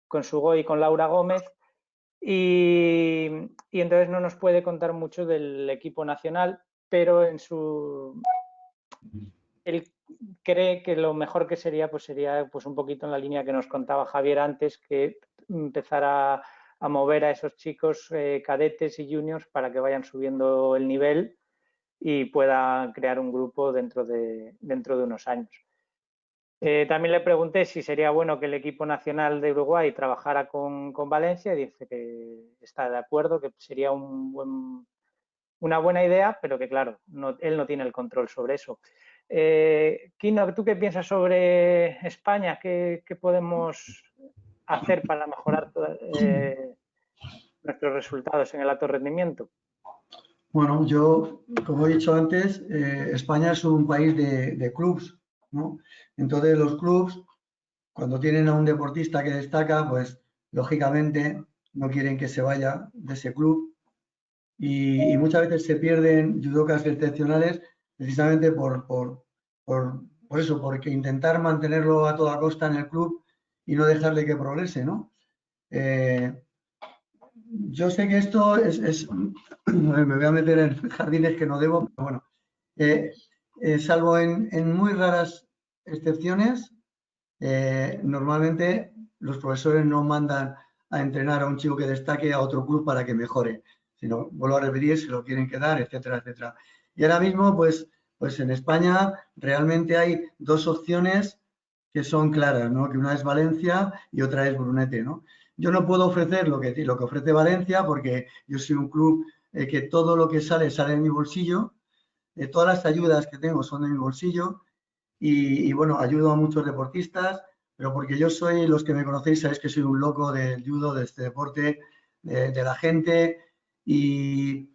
y con Laura Gómez, y entonces no nos puede contar mucho del equipo nacional, pero él cree que lo mejor que sería pues un poquito en la línea que nos contaba Javier antes, que empezar a mover a esos chicos cadetes y juniors para que vayan subiendo el nivel y puedan crear un grupo dentro de unos años. También le pregunté si sería bueno que el equipo nacional de Uruguay trabajara con Valencia y dice que está de acuerdo, que sería una buena idea, pero que claro, él no tiene el control sobre eso. Kino, ¿tú qué piensas sobre España? ¿Qué podemos hacer para mejorar nuestros resultados en el alto rendimiento? Bueno, yo, como he dicho antes, España es un país de clubs, ¿no? Entonces los clubs, cuando tienen a un deportista que destaca, pues lógicamente no quieren que se vaya de ese club y muchas veces se pierden judocas excepcionales precisamente por eso, porque intentar mantenerlo a toda costa en el club y no dejarle que progrese, ¿no? Yo sé que esto me voy a meter en jardines que no debo, pero bueno, salvo en muy raras excepciones, normalmente los profesores no mandan a entrenar a un chico que destaque a otro club para que mejore, sino, vuelvo a repetir, se lo quieren quedar, etcétera, etcétera. Y ahora mismo, pues en España realmente hay dos opciones que son claras, ¿no? Que una es Valencia y otra es Brunete, ¿no? Yo no puedo ofrecer lo que ofrece Valencia porque yo soy un club que todo lo que sale de mi bolsillo, todas las ayudas que tengo son de mi bolsillo y bueno, ayudo a muchos deportistas, pero porque yo soy, los que me conocéis sabéis que soy un loco del judo, de este deporte, de la gente y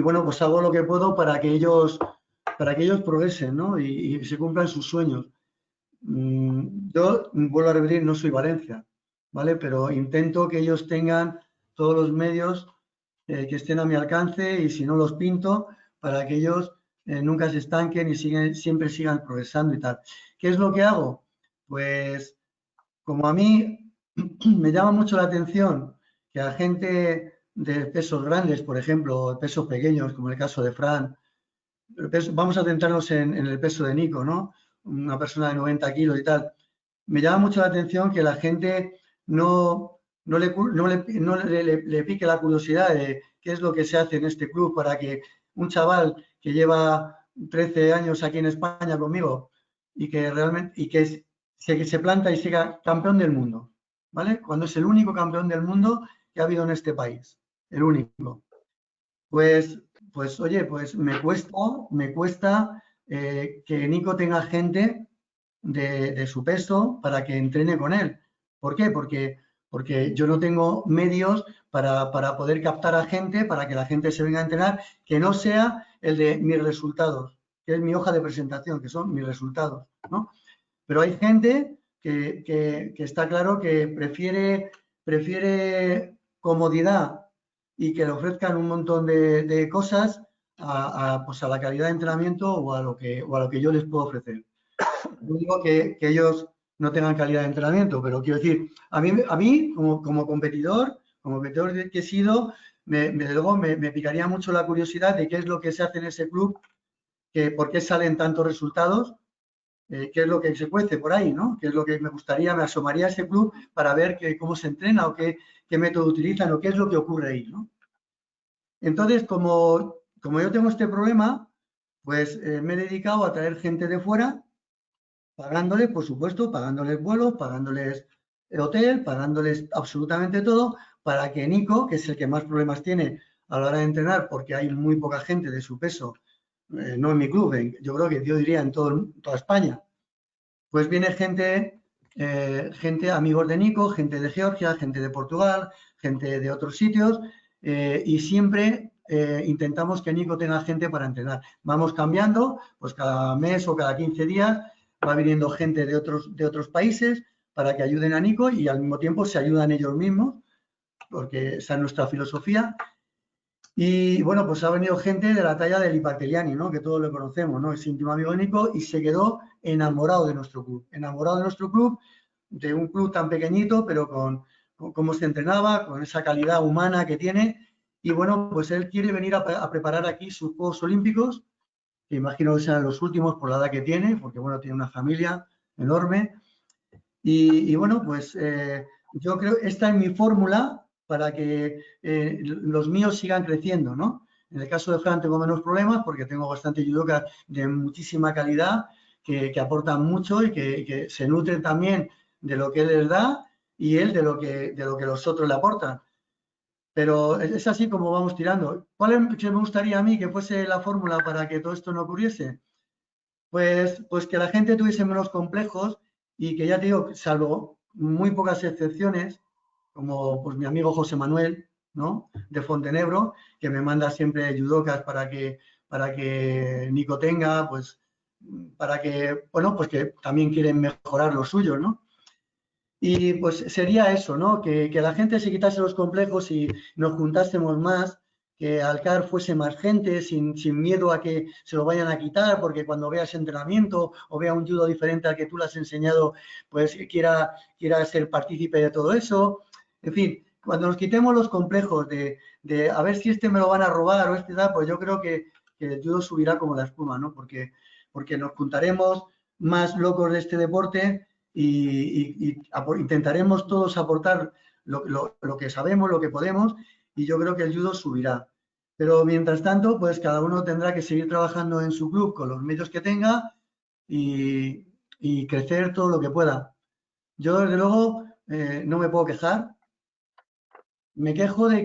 bueno, pues hago lo que puedo para que ellos progresen, ¿no? Y se cumplan sus sueños. Yo, vuelvo a repetir, no soy Valencia, ¿vale? Pero intento que ellos tengan todos los medios que estén a mi alcance y si no los pinto para que ellos nunca se estanquen y siempre sigan progresando y tal. ¿Qué es lo que hago? Pues como a mí me llama mucho la atención que a gente de pesos grandes, por ejemplo, pesos pequeños, como el caso de Fran, vamos a centrarnos en el peso de Nico, ¿no? Una persona de 90 kilos y tal. Me llama mucho la atención que la gente no le pique la curiosidad de qué es lo que se hace en este club para que un chaval que lleva 13 años aquí en España conmigo y que realmente que se planta y siga campeón del mundo, ¿vale? Cuando es el único campeón del mundo que ha habido en este país, el único. Pues oye, pues me cuesta que Nico tenga gente de su peso para que entrene con él. ¿Por qué? Porque yo no tengo medios para poder captar a gente, para que la gente se venga a entrenar, que no sea el de mis resultados, que es mi hoja de presentación, que son mis resultados, ¿no? Pero hay gente que está claro que prefiere comodidad y que le ofrezcan un montón de cosas pues a la calidad de entrenamiento o a lo que yo les puedo ofrecer. No digo que ellos no tengan calidad de entrenamiento, pero quiero decir, a mí como competidor que he sido, luego me picaría mucho la curiosidad de qué es lo que se hace en ese club, por qué salen tantos resultados, qué es lo que se cuece por ahí, ¿no? Qué es lo que me asomaría a ese club para ver cómo se entrena o qué método utilizan o qué es lo que ocurre ahí, ¿no? Entonces, como yo tengo este problema, pues me he dedicado a traer gente de fuera, pagándoles, por supuesto, pagándoles vuelos, pagándoles hotel, pagándoles absolutamente todo, para que Nico, que es el que más problemas tiene a la hora de entrenar, porque hay muy poca gente de su peso, no en mi club, yo creo que yo diría en toda España, pues viene gente, amigos de Nico, gente de Georgia, gente de Portugal, gente de otros sitios, y siempre intentamos que Nico tenga gente para entrenar. Vamos cambiando, pues cada mes o cada 15 días va viniendo gente de otros países para que ayuden a Nico y al mismo tiempo se ayudan ellos mismos, porque esa es nuestra filosofía. Y bueno, pues ha venido gente de la talla de Lipateliani, ¿no? Que todos lo conocemos, ¿no? Es íntimo amigo de Nico y se quedó enamorado de nuestro club. Enamorado de nuestro club, de un club tan pequeñito, pero con cómo se entrenaba, con esa calidad humana que tiene. Y bueno, pues él quiere venir a preparar aquí sus Juegos Olímpicos, que imagino que serán los últimos por la edad que tiene, porque bueno, tiene una familia enorme. Y bueno, pues yo creo que esta es mi fórmula para que los míos sigan creciendo, ¿no? En el caso de Fran tengo menos problemas porque tengo bastante judokas de muchísima calidad que aportan mucho y que se nutren también de lo que él les da y él de lo que los otros le aportan. Pero es así como vamos tirando. ¿Cuál es que me gustaría a mí que fuese la fórmula para que todo esto no ocurriese? Pues que la gente tuviese menos complejos y que ya te digo, salvo muy pocas excepciones, como pues mi amigo José Manuel, ¿no? De Fontenebro, que me manda siempre judocas para que Nico tenga, pues para que, bueno, pues que también quieren mejorar lo suyo, ¿no? Y pues sería eso, ¿no? Que la gente se quitase los complejos y nos juntásemos más, que Alcar fuese más gente sin miedo a que se lo vayan a quitar, porque cuando veas entrenamiento o vea un judo diferente al que tú le has enseñado, pues quiera ser partícipe de todo eso. En fin, cuando nos quitemos los complejos de a ver si este me lo van a robar o este da, pues yo creo que el judo subirá como la espuma, ¿no? Porque nos juntaremos más locos de este deporte y intentaremos todos aportar lo que sabemos, lo que podemos, y yo creo que el judo subirá. Pero mientras tanto, pues cada uno tendrá que seguir trabajando en su club con los medios que tenga y crecer todo lo que pueda. Yo, desde luego, no me puedo quejar. Me quejo de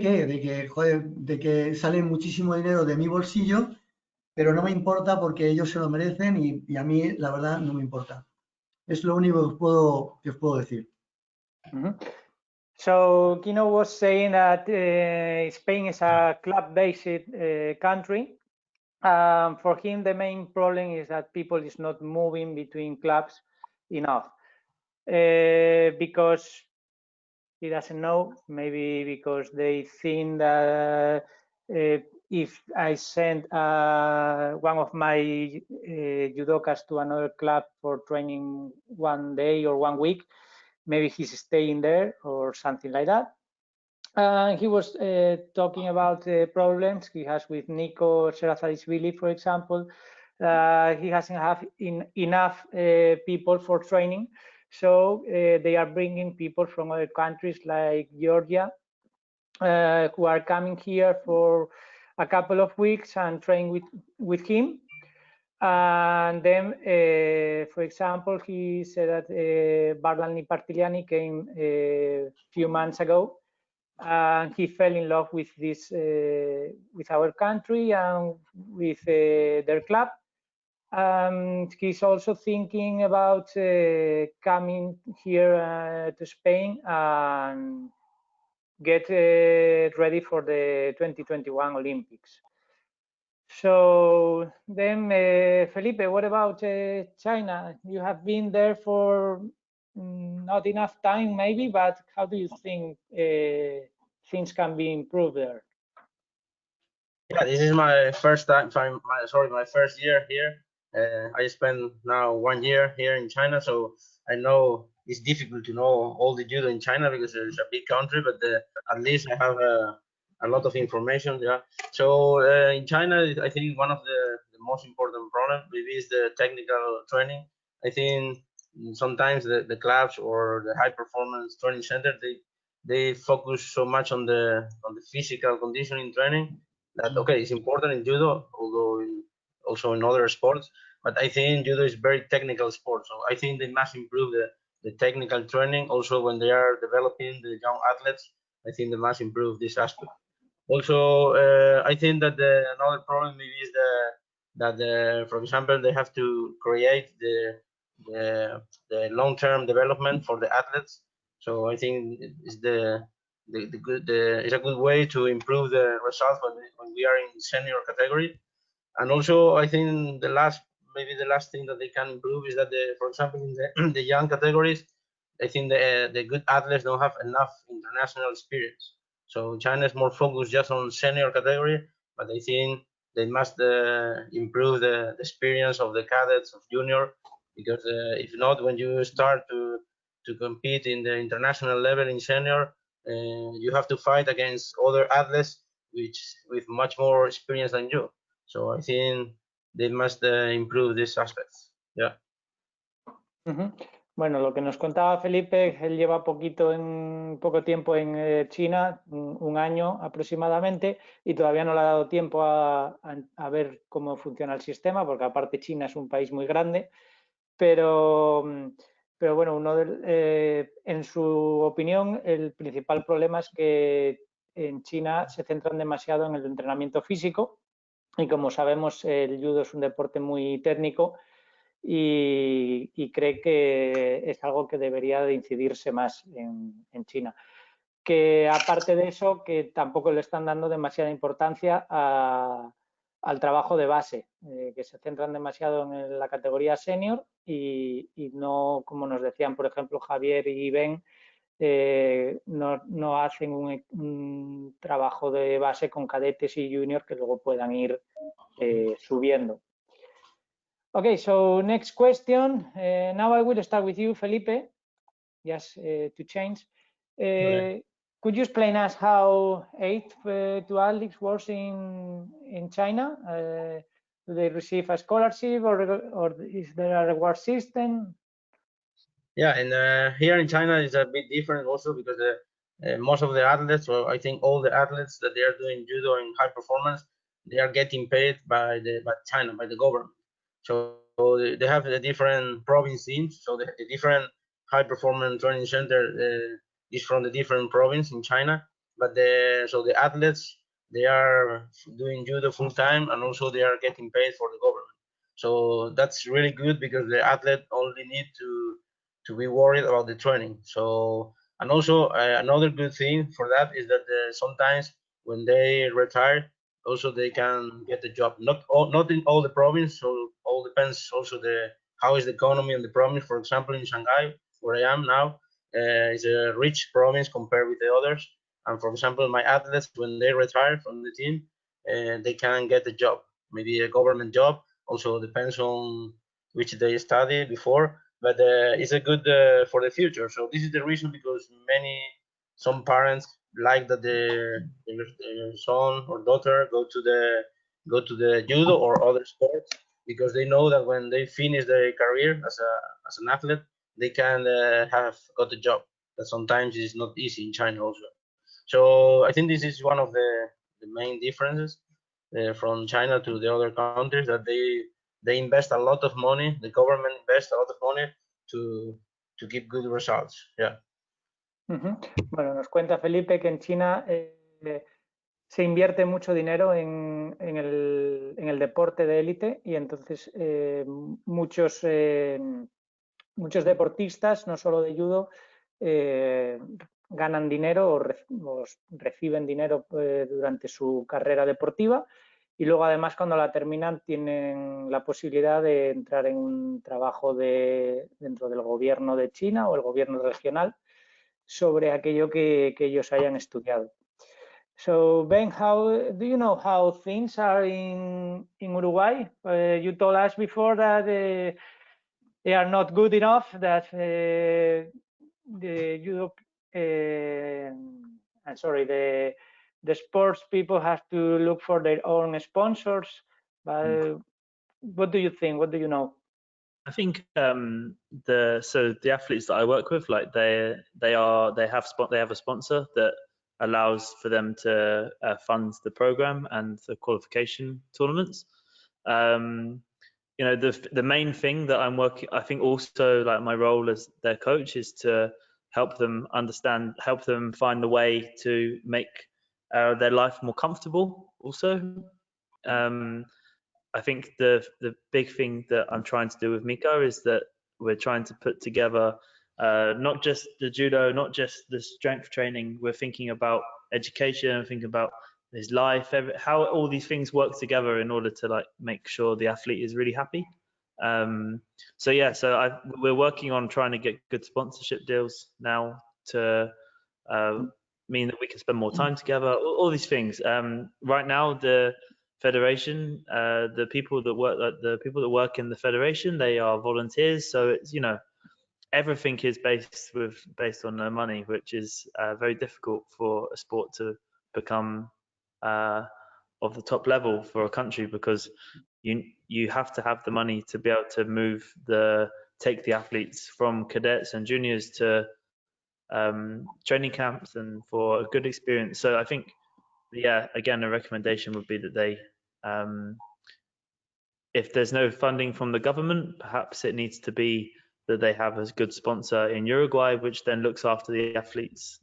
que sale muchísimo dinero de mi bolsillo, pero no me importa porque ellos se lo merecen y a mí, la verdad, no me importa. Es lo único que os puedo decir. Mm-hmm. So Kino was saying that Spain is a club-based country. For him, the main problem is that people is not moving between clubs enough because he doesn't know, maybe because they think that if I send one of my judokas to another club for training one day or 1 week, maybe he's staying there or something like that. He was talking about problems he has with Nico Serazadishvili, for example. He doesn't have enough people for training, so they are bringing people from other countries like Georgia who are coming here for a couple of weeks and train with him. And then, for example, he said that Barlan Partiliani came a few months ago, and he fell in love with this, with our country and with their club. He's also thinking about coming here to Spain and get ready for the 2021 Olympics. So then, Felipe, what about China? You have been there for not enough time, maybe, but how do you think things can be improved there? Yeah, this is my first time. My first year here. I spent now 1 year here in China, so I know it's difficult to know all the judo in China because it's a big country. But at least I have a lot of information. Yeah. So in China, I think one of the most important problems maybe is the technical training. I think sometimes the clubs or the high performance training center they focus so much on the physical conditioning training that okay, it's important in judo, although also in other sports. But I think judo is very technical sport, so I think they must improve the technical training. Also, when they are developing the young athletes, I think they must improve this aspect. Also, I think that another problem maybe is for example, they have to create the long-term development for the athletes. So I think it's it's a good way to improve the results when we are in senior category. And also, I think maybe the last thing that they can improve is that, for example, in the young categories, I think the good athletes don't have enough international experience. So China is more focused just on senior category, but I think they must improve the experience of the cadets of junior, because if not, when you start to compete in the international level in senior, you have to fight against other athletes with much more experience than you. So I think they must improve these aspects. Yeah. Bueno, lo que nos contaba Felipe, él lleva poco tiempo en China, un año aproximadamente, y todavía no le ha dado tiempo a ver cómo funciona el sistema, porque aparte China es un país muy grande, pero bueno, en su opinión, el principal problema es que en China se centran demasiado en el entrenamiento físico, y como sabemos, el judo es un deporte muy técnico, y cree que es algo que debería de incidirse más en China. Que aparte de eso, que tampoco le están dando demasiada importancia al trabajo de base, que se centran demasiado en la categoría senior y no, como nos decían, por ejemplo, Javier y Ben, no hacen un trabajo de base con cadetes y juniors que luego puedan ir subiendo. Okay, so next question. Now I will start with you, Felipe, just to change. Okay. Could you explain us how 8th to Athletics works in China? Do they receive a scholarship or is there a reward system? Yeah, and here in China it's a bit different also because most of the athletes, or I think all the athletes that they are doing judo and high performance, they are getting paid by China, by the government. So they have the different province teams. So the different high performance training center is from the different province in China. But so the athletes, they are doing judo full time, and also they are getting paid for the government. So that's really good because the athlete only need to be worried about the training. So, and also another good thing for that is that sometimes when they retire, also they can get a job. Not in all the province, so all depends also how is the economy in the province. For example, in Shanghai, where I am now, is a rich province compared with the others. And for example, my athletes, when they retire from the team, they can get a job, maybe a government job. Also depends on which they study before, but it's a good for the future. So this is the reason because some parents like that their son or daughter go to the judo or other sports because they know that when they finish their career as an athlete, they can have got a job. That sometimes is not easy in China also. So I think this is one of the main differences from China to the other countries, that they invest a lot of money. The government invests a lot of money to give good results. Yeah. Bueno, nos cuenta Felipe que en China se invierte mucho dinero en el deporte de élite y entonces muchos deportistas, no solo de judo, ganan dinero o reciben dinero durante su carrera deportiva y luego además cuando la terminan tienen la posibilidad de entrar en un trabajo dentro del gobierno de China o el gobierno regional sobre aquello que ellos hayan estudiado. So Ben, do you know how things are in Uruguay? You told us before that they are not good enough, that the sports people have to look for their own sponsors. But what do you think? What do you know? I think the athletes that I work with, like they have a sponsor that allows for them to fund the program and the qualification tournaments. You know, the main thing that I'm working, I think also like my role as their coach is to help them understand, help them find a way to make their life more comfortable also. I think the big thing that I'm trying to do with Miko is that we're trying to put together not just the judo, not just the strength training. We're thinking about education, thinking about his life, how all these things work together in order to like make sure the athlete is really happy. So yeah, we're working on trying to get good sponsorship deals now to mean that we can spend more time together. All these things. Right now, the federation, the people that work in the federation, they are volunteers. So it's, you know, everything is based on no money, which is very difficult for a sport to become of the top level for a country, because you have to have the money to be able to take the athletes from cadets and juniors to training camps and for a good experience. So I think, yeah, again, a recommendation would be that they, if there's no funding from the government, perhaps it needs to be that they have a good sponsor in Uruguay, which then looks after the athletes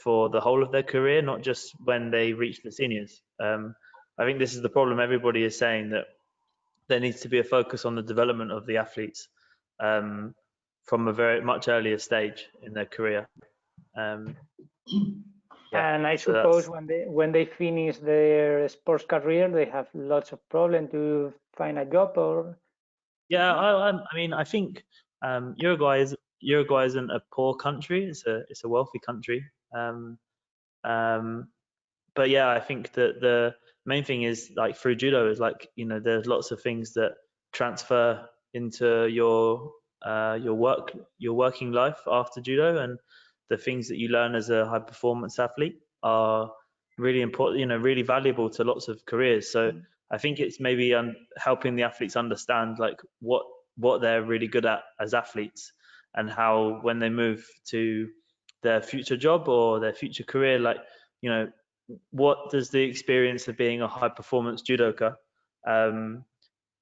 for the whole of their career, not just when they reach the seniors. I think this is the problem. Everybody is saying that there needs to be a focus on the development of the athletes from a very much earlier stage in their career. Yeah, and I suppose when they finish their sports career, they have lots of problems to find a job. Or yeah, I mean, I think Uruguay isn't a poor country; it's a wealthy country. But yeah, I think that the main thing is like through judo is like, you know, there's lots of things that transfer into your working life after judo, and the things that you learn as a high performance athlete are really important, you know, really valuable to lots of careers. So I think it's maybe helping the athletes understand like what they're really good at as athletes, and how when they move to their future job or their future career, like, you know, what does the experience of being a high performance judoka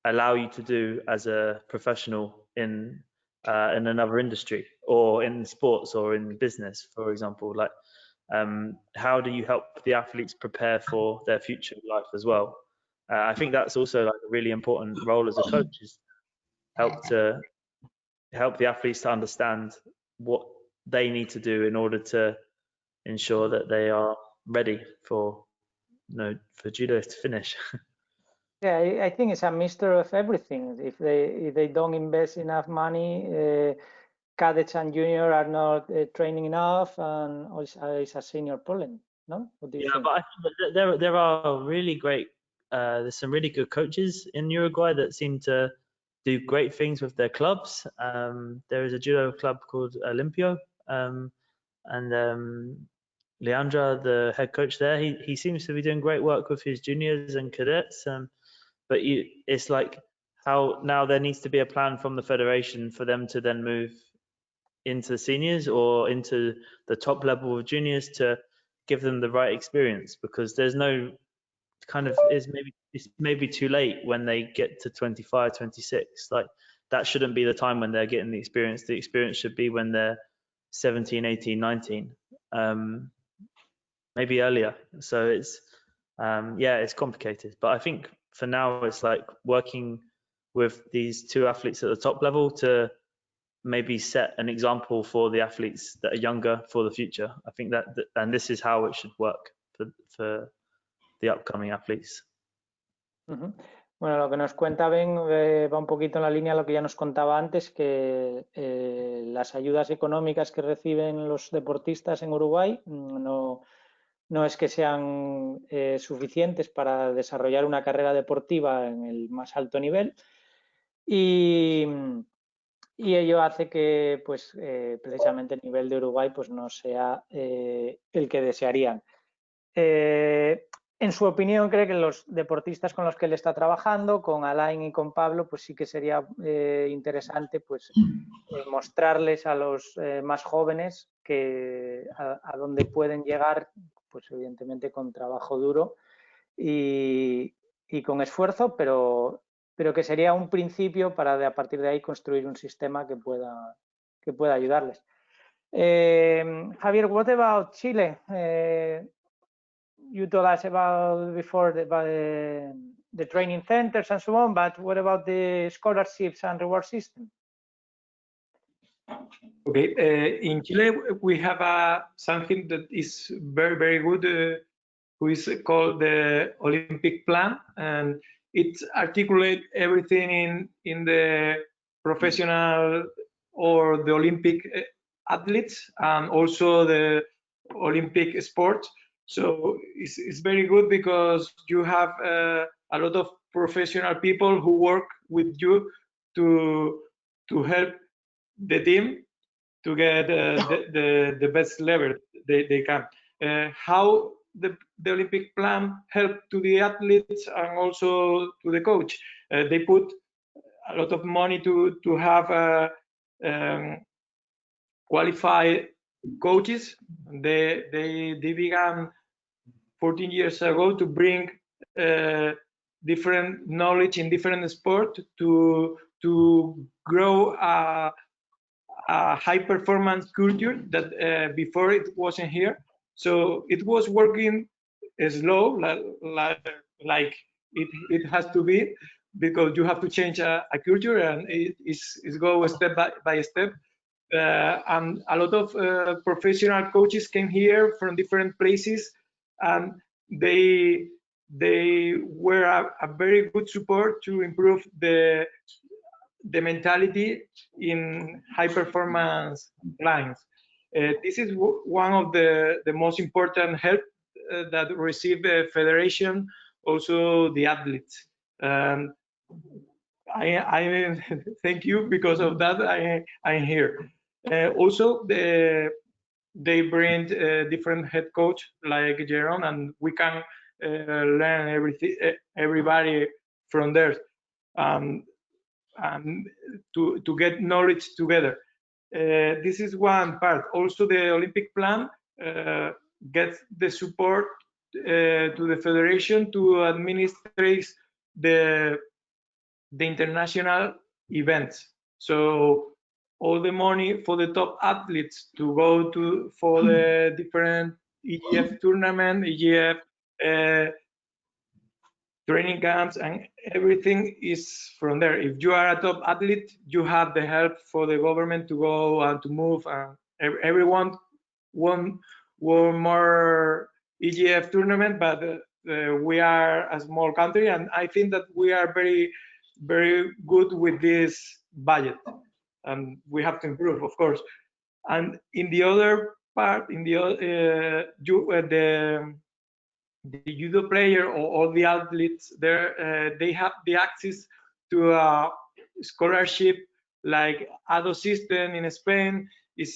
allow you to do as a professional in another industry, or in sports, or in business, for example? Like, how do you help the athletes prepare for their future life as well? I think that's also like a really important role as a coach, is help the athletes to understand what they need to do in order to ensure that they are ready for judo to finish. Yeah, I think it's a mixture of everything. If they don't invest enough money, cadets and junior are not training enough, and it's a senior problem. No, what do you think? But I think that there are really great. There's some really good coaches in Uruguay that seem to do great things with their clubs. There is a judo club called Olimpio, and Leandra, the head coach there, he seems to be doing great work with his juniors and cadets. But it's like how now there needs to be a plan from the federation for them to then move into seniors or into the top level of juniors to give them the right experience, because there's no kind of is maybe too late when they get to 25, 26. Like that shouldn't be the time when they're getting the experience. The experience should be when they're 17, 18, 19, maybe earlier. So it's it's complicated. But I think for now it's like working with these two athletes at the top level to maybe set an example for the athletes that are younger for the future. I think that and this is how it should work for the upcoming athletes. Bueno, lo que nos cuenta Ben va un poquito en la línea de lo que ya nos contaba antes, que las ayudas económicas que reciben los deportistas en Uruguay no es que sean suficientes para desarrollar una carrera deportiva en el más alto nivel, y ello hace que pues, precisamente el nivel de Uruguay pues, no sea el que desearían. En su opinión, cree que los deportistas con los que él está trabajando, con Alain y con Pablo, pues sí que sería interesante pues, mostrarles a los más jóvenes que a dónde pueden llegar, pues evidentemente con trabajo duro y con esfuerzo, pero que sería un principio para a partir de ahí construir un sistema que pueda ayudarles. Javier, what about Chile? You told us about before the training centers and so on, but what about the scholarships and reward system? Okay, in Chile we have something that is very, very good, who is called the Olympic Plan, and it articulates everything in the professional or the Olympic athletes and also the Olympic sport. So it's very good because you have a lot of professional people who work with you to help the team to get the best level they can. How the Olympic plan help to the athletes and also to the coach. They put a lot of money to have qualified coaches. They began 14 years ago to bring different knowledge in different sport to grow a high performance culture that before it wasn't here. So it was working slow, like it has to be, because you have to change a culture, and it's go step by step. And a lot of professional coaches came here from different places, and they were a very good support to improve the mentality in high performance lines. This is one of the most important help that receive the federation, also the athletes. I thank you, because of that I'm here. Also they bring different head coach like Jerome, and we can learn everybody from there. And to get knowledge together. This is one part. Also, the Olympic plan gets the support to the federation to administrate the international events. So all the money for the top athletes to go for the different EGF tournament, EGF training camps, and everything is from there. If you are a top athlete, you have the help for the government to go and to move, and everyone want more EGF tournament, but we are a small country, and I think that we are very, very good with this budget, and we have to improve, of course. And in the other part, in the judo player or all the athletes there, they have the access to a scholarship like ADO system in Spain. Is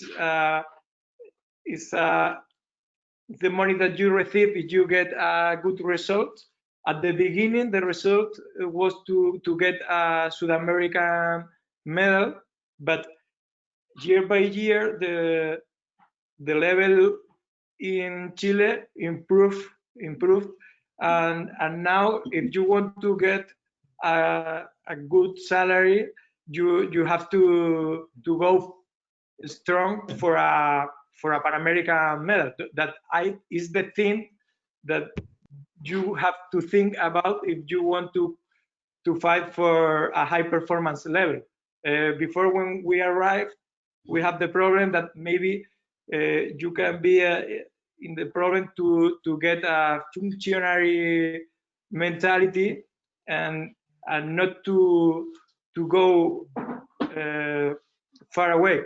the money that you receive if you get a good result. At the beginning, the result was to get a South American medal, but year by year the level in Chile improved, and now if you want to get a good salary, you have to go strong for a Pan American medal. That is the thing that you have to think about if you want to fight for a high performance level. Before, when we arrived, we have the problem that maybe you can be in the problem to get a functionary mentality and not to go far away.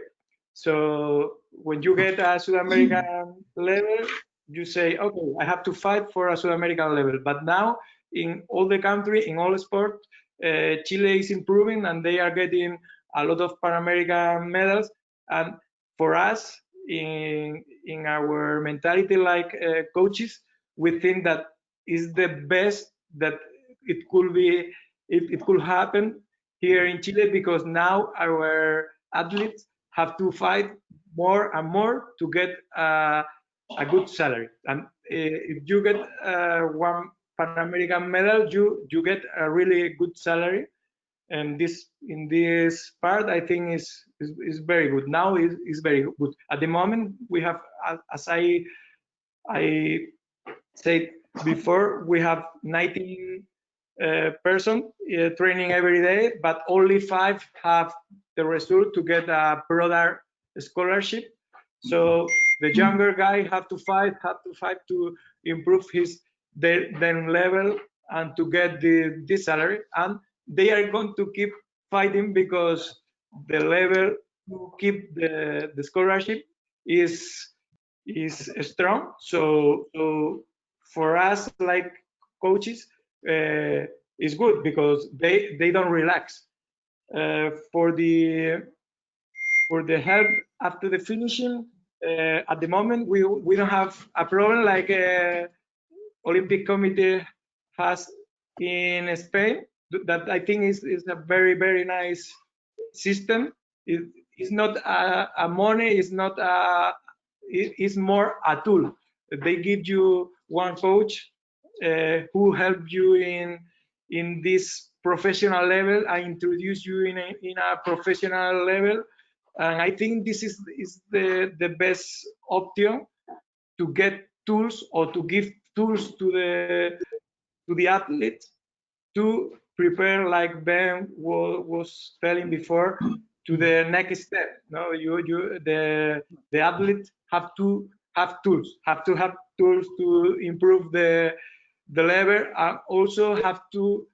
So when you get a South American level, you say, okay, I have to fight for a South American level. But now in all the country, in all sports, Chile is improving and they are getting a lot of Pan American medals. And for us, in our mentality like coaches, we think that is the best that it could be, it could happen here in Chile, because now our athletes have to fight more and more to get a good salary. And if you get one Pan American medal, you get a really good salary. And this, in this part, I think is very good. Now is very good. At the moment, we have, as I said before, we have 19 person training every day, but only 5 have the result to get a broader scholarship. So the younger guy have to fight to improve their level and to get this salary, and they are going to keep fighting because the level to keep the scholarship is strong. So for us, like coaches, is good because they don't relax. For the help after the finishing, at the moment we don't have a problem like Olympic Committee has in Spain. That I think is a very nice system. It's not a money. It's not a. It's more a tool. They give you one coach who help you in this professional level and introduce you in a professional level. And I think this is the best option to get tools or to give tools to the athletes to prepare, like Ben was telling before, to the next step. No, the athlete have to have tools, to improve the level, and also have to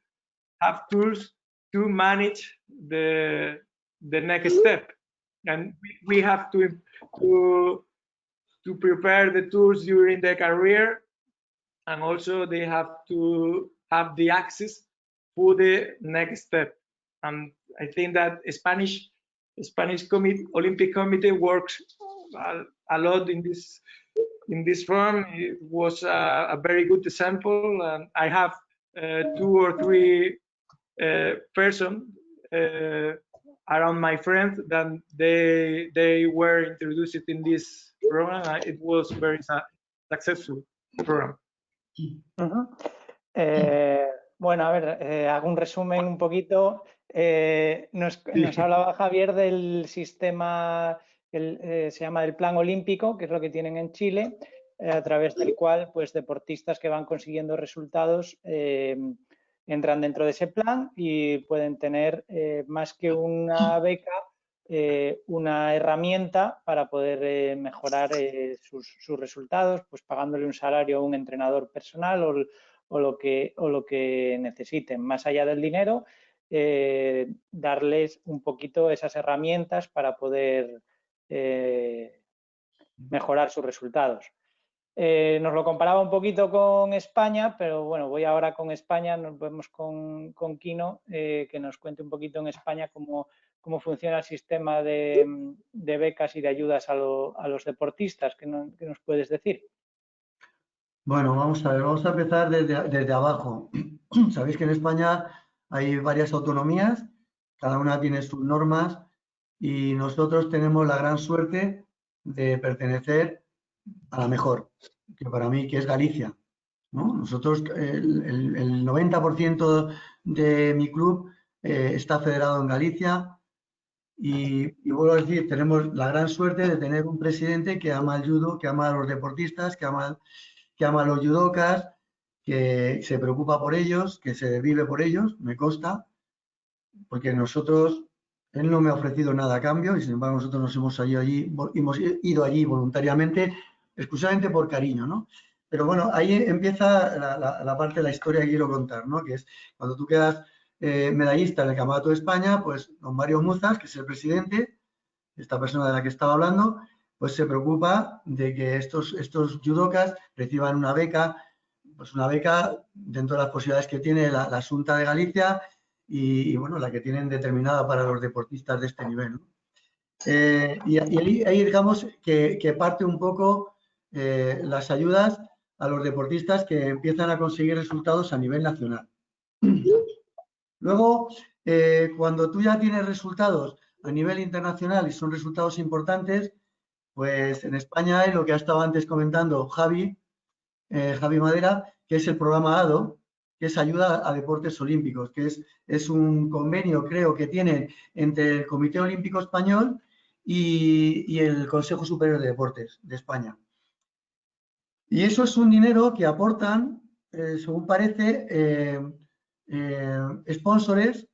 have tools to manage the next step. And we have to prepare the tools during the career, and also they have to have the access for the next step. And I think that Spanish Olympic Committee works a lot in this form. It was a very good example, and I have 2 or 3 person around my friends that they were introduced in this program. It was very successful program. Bueno, a ver, hago un resumen un poquito. Nos hablaba Javier del sistema que se llama el Plan Olímpico, que es lo que tienen en Chile, a través del cual pues deportistas que van consiguiendo resultados entran dentro de ese plan y pueden tener más que una beca, una herramienta para poder mejorar sus resultados, pues pagándole un salario a un entrenador personal o lo que necesiten. Más allá del dinero, darles un poquito esas herramientas para poder mejorar sus resultados. Nos lo comparaba un poquito con España, pero bueno, voy ahora con España. Nos vemos con Kino, que nos cuente un poquito en España cómo funciona el sistema de becas y de ayudas a los deportistas. ¿Qué nos puedes decir? Bueno, vamos a ver, vamos a empezar desde abajo. Sabéis que en España hay varias autonomías, cada una tiene sus normas y nosotros tenemos la gran suerte de pertenecer a la mejor, que para mí que es Galicia. ¿no? Nosotros, el 90% de mi club está federado en Galicia y vuelvo a decir, tenemos la gran suerte de tener un presidente que ama el judo, que ama a los deportistas, que ama a los judocas, que se preocupa por ellos, que se vive por ellos, me consta, porque nosotros, él no me ha ofrecido nada a cambio y sin embargo nosotros hemos ido allí voluntariamente, exclusivamente por cariño, ¿no? Pero bueno, ahí empieza la parte de la historia que quiero contar, ¿no? Que es cuando tú quedas medallista en el Campeonato de España, pues don Mario Muzas, que es el presidente, esta persona de la que estaba hablando, pues se preocupa de que estos judocas reciban una beca, pues una beca dentro de las posibilidades que tiene la Xunta de Galicia y, bueno, la que tienen determinada para los deportistas de este nivel, ¿no? Y ahí digamos que parte un poco las ayudas a los deportistas que empiezan a conseguir resultados a nivel nacional. Luego, cuando tú ya tienes resultados a nivel internacional y son resultados importantes, pues en España hay lo que ha estado antes comentando Javi Madera, que es el programa ADO, que es ayuda a deportes olímpicos, que es un convenio, creo, que tiene entre el Comité Olímpico Español y el Consejo Superior de Deportes de España. Y eso es un dinero que aportan, según parece, sponsores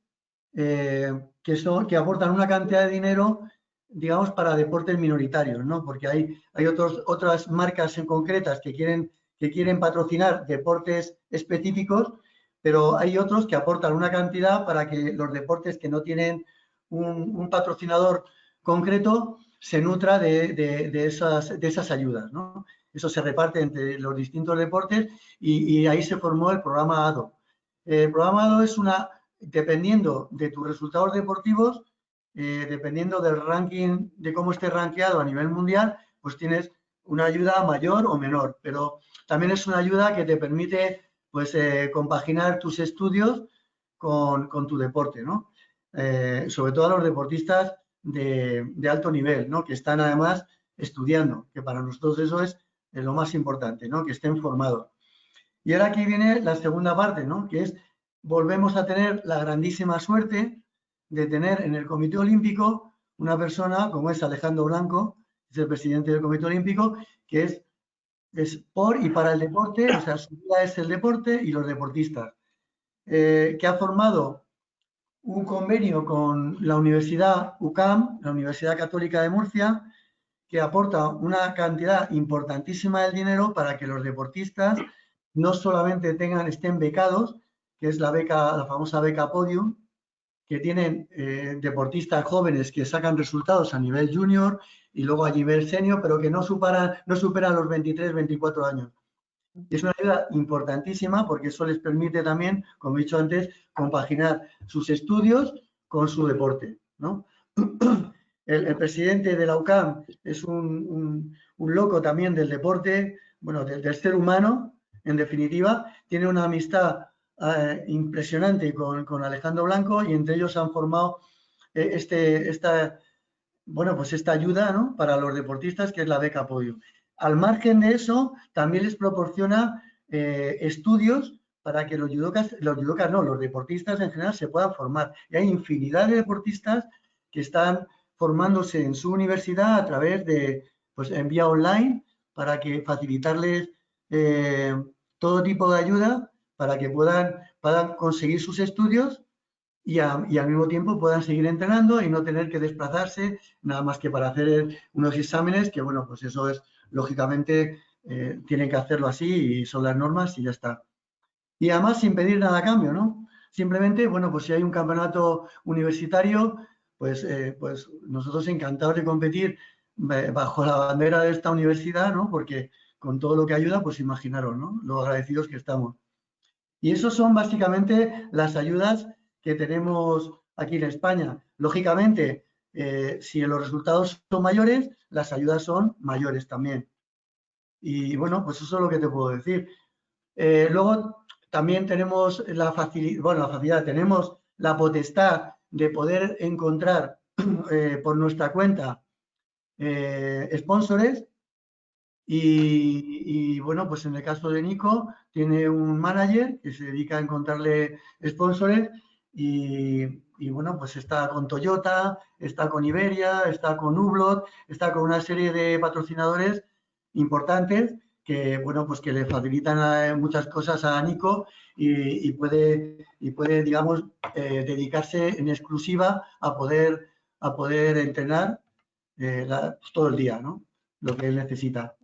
que aportan una cantidad de dinero, digamos, para deportes minoritarios, ¿no? Porque hay otras marcas en concretas que quieren patrocinar deportes específicos, pero hay otros que aportan una cantidad para que los deportes que no tienen un patrocinador concreto se nutra de esas ayudas, ¿no? Eso se reparte entre los distintos deportes y ahí se formó el programa ADO. El programa ADO es dependiendo de tus resultados deportivos, dependiendo del ranking, de cómo estés rankeado a nivel mundial, pues tienes una ayuda mayor o menor, pero también es una ayuda que te permite pues compaginar tus estudios con tu deporte, ¿no? Sobre todo a los deportistas de alto nivel, ¿no? Que están además estudiando, que para nosotros eso es lo más importante, ¿no? Que estén formados. Y ahora aquí viene la segunda parte, ¿no? Que es, volvemos a tener la grandísima suerte de tener en el Comité Olímpico una persona como es Alejandro Blanco, que es el presidente del Comité Olímpico, que es por y para el deporte, o sea, su vida es el deporte y los deportistas, que ha formado un convenio con la Universidad UCAM, la Universidad Católica de Murcia, que aporta una cantidad importantísima de dinero para que los deportistas no solamente estén becados, que es la famosa beca Podium, que tienen deportistas jóvenes que sacan resultados a nivel junior y luego a nivel senior, pero que no superan los 23, 24 años. Y es una ayuda importantísima porque eso les permite también, como he dicho antes, compaginar sus estudios con su deporte, ¿no? El presidente de la UCAM es un loco también del deporte, bueno, del ser humano, en definitiva. Tiene una amistad impresionante con Alejandro Blanco y entre ellos han formado esta ayuda, ¿no? Para los deportistas, que es la beca Apoyo. Al margen de eso, también les proporciona estudios para que los deportistas en general se puedan formar. Y hay infinidad de deportistas que están formándose en su universidad a través de, pues, en vía online, para que facilitarles todo tipo de ayuda para que puedan conseguir sus estudios y al mismo tiempo puedan seguir entrenando y no tener que desplazarse nada más que para hacer unos exámenes que, bueno, pues eso es, lógicamente, tienen que hacerlo así y son las normas y ya está. Y además sin pedir nada a cambio, ¿no? Simplemente, bueno, pues si hay un campeonato universitario, pues nosotros encantados de competir bajo la bandera de esta universidad, ¿no? Porque con todo lo que ayuda, pues imaginaros, ¿no? Lo agradecidos que estamos. Y eso son básicamente las ayudas que tenemos aquí en España. Lógicamente, si los resultados son mayores, las ayudas son mayores también. Y bueno, pues eso es lo que te puedo decir. Luego también tenemos la facilidad, tenemos la potestad de poder encontrar por nuestra cuenta sponsores Y bueno, pues en el caso de Nico, tiene un manager que se dedica a encontrarle sponsors y bueno, pues está con Toyota, está con Iberia, está con Hublot, está con una serie de patrocinadores importantes que, bueno, pues que le facilitan muchas cosas a Nico y puede, digamos, dedicarse en exclusiva a poder entrenar todo el día, ¿no? Lo que él necesita.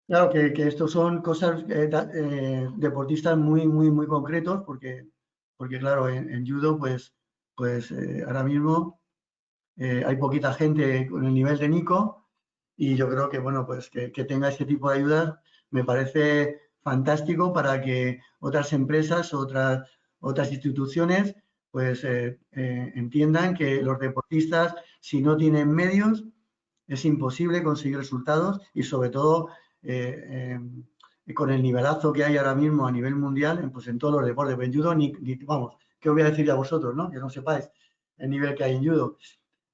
Claro que estos son cosas, deportistas muy concretos, porque claro, en judo, pues ahora mismo hay poquita gente con el nivel de Nico y yo creo que, bueno, pues que tenga este tipo de ayudas me parece fantástico para que otras empresas, otras instituciones, pues entiendan que los deportistas, si no tienen medios, es imposible conseguir resultados y sobre todo con el nivelazo que hay ahora mismo a nivel mundial, pues en todos los deportes. En judo, vamos, ¿qué os voy a decir a vosotros, no? Que no sepáis el nivel que hay en judo.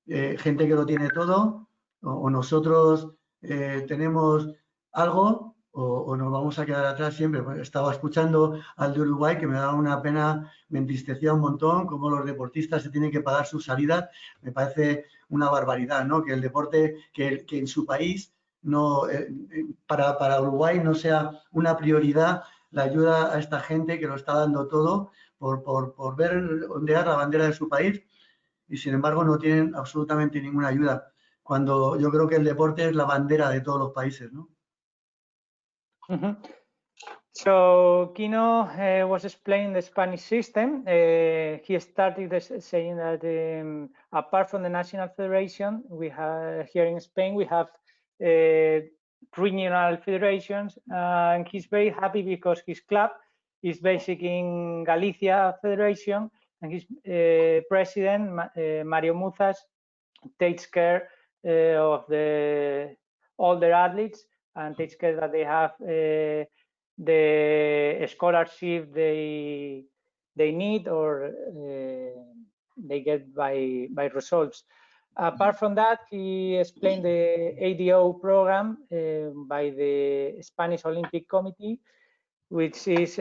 Gente que lo tiene todo, o nosotros tenemos algo, o nos vamos a quedar atrás siempre. Pues estaba escuchando al de Uruguay, que me daba una pena, me entristecía un montón, cómo los deportistas se tienen que pagar sus salidas. Me parece una barbaridad, ¿no? Que el deporte, que en su país, no, para Uruguay no sea una prioridad la ayuda a esta gente que lo está dando todo por ver ondear la bandera de su país y sin embargo no tienen absolutamente ninguna ayuda, cuando yo creo que el deporte es la bandera de todos los países, ¿no? So Kino was explaining the Spanish system. He started saying that apart from the national federation, we have here in Spain we have regional federations, and he's very happy because his club is based in Galicia Federation, and his president Mario Muzas takes care of all their athletes and takes care that they have the scholarship they need or they get by results. Apart from that, he explained the ADO program by the Spanish Olympic Committee, which is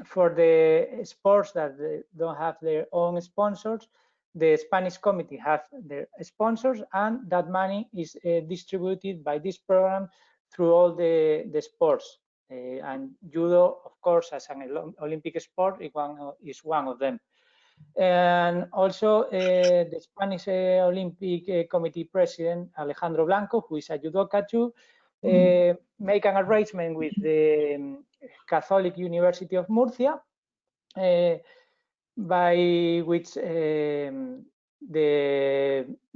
for the sports that don't have their own sponsors. The Spanish committee have their sponsors, and that money is distributed by this program through all the sports. And judo, of course, as an Olympic sport, is one of them. And also the Spanish Olympic Committee President, Alejandro Blanco, who is a judoka too, make an arrangement with the Catholic University of Murcia, by which the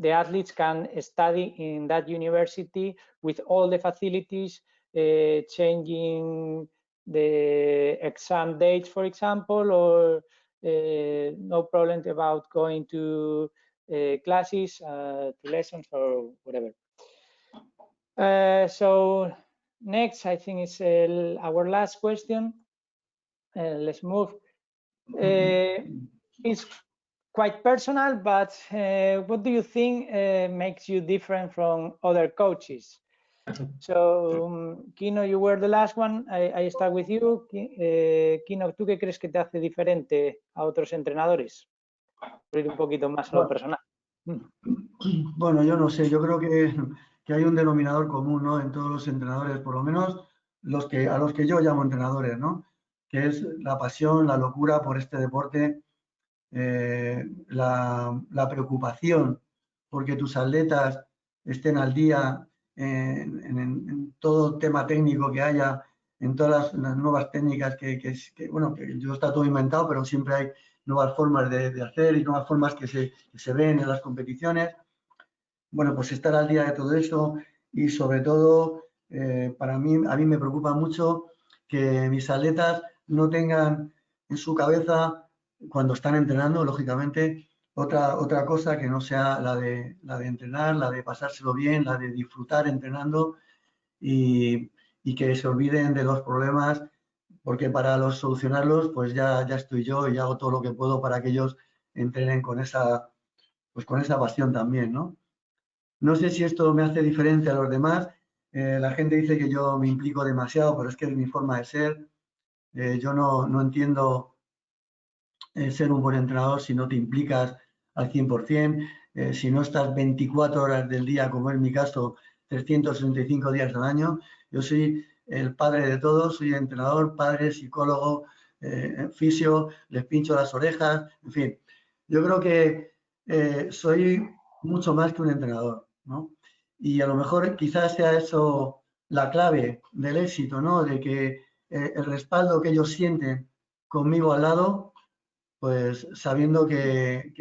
athletes can study in that university with all the facilities, changing the exam dates, for example, or no problem about going to classes, to lessons, or whatever. So next, I think is our last question. Let's move. It's quite personal, but what do you think makes you different from other coaches? So, Kino, you were the last one. I start with you. Kino, ¿tú qué crees que te hace diferente a otros entrenadores? Por ir un poquito más a lo personal. Bueno, yo no sé, yo creo que hay un denominador común, ¿no? En todos los entrenadores, por lo menos a los que yo llamo entrenadores, ¿no? Que es la pasión, la locura por este deporte, la preocupación porque tus atletas estén al día en todo tema técnico que haya, en todas las nuevas técnicas bueno, que yo está todo inventado, pero siempre hay nuevas formas de hacer y nuevas formas que se ven en las competiciones. Bueno, pues estar al día de todo eso y sobre todo, a mí me preocupa mucho que mis atletas no tengan en su cabeza, cuando están entrenando, lógicamente, otra cosa que no sea la de entrenar, la de pasárselo bien, la de disfrutar entrenando y que se olviden de los problemas, porque para solucionarlos, pues ya estoy yo y hago todo lo que puedo para que ellos entrenen con esa pasión también, ¿no? No sé si esto me hace diferente a los demás, La gente dice que yo me implico demasiado, pero es que es mi forma de ser. Yo no entiendo ser un buen entrenador si no te implicas al 100%, si no estás 24 horas del día, como es mi caso, 365 días al año. Yo soy el padre de todos, soy entrenador, padre, psicólogo, fisio, les pincho las orejas, en fin. Yo creo que soy mucho más que un entrenador, ¿no? Y a lo mejor quizás sea eso la clave del éxito, ¿no? De que el respaldo que ellos sienten conmigo al lado, pues sabiendo que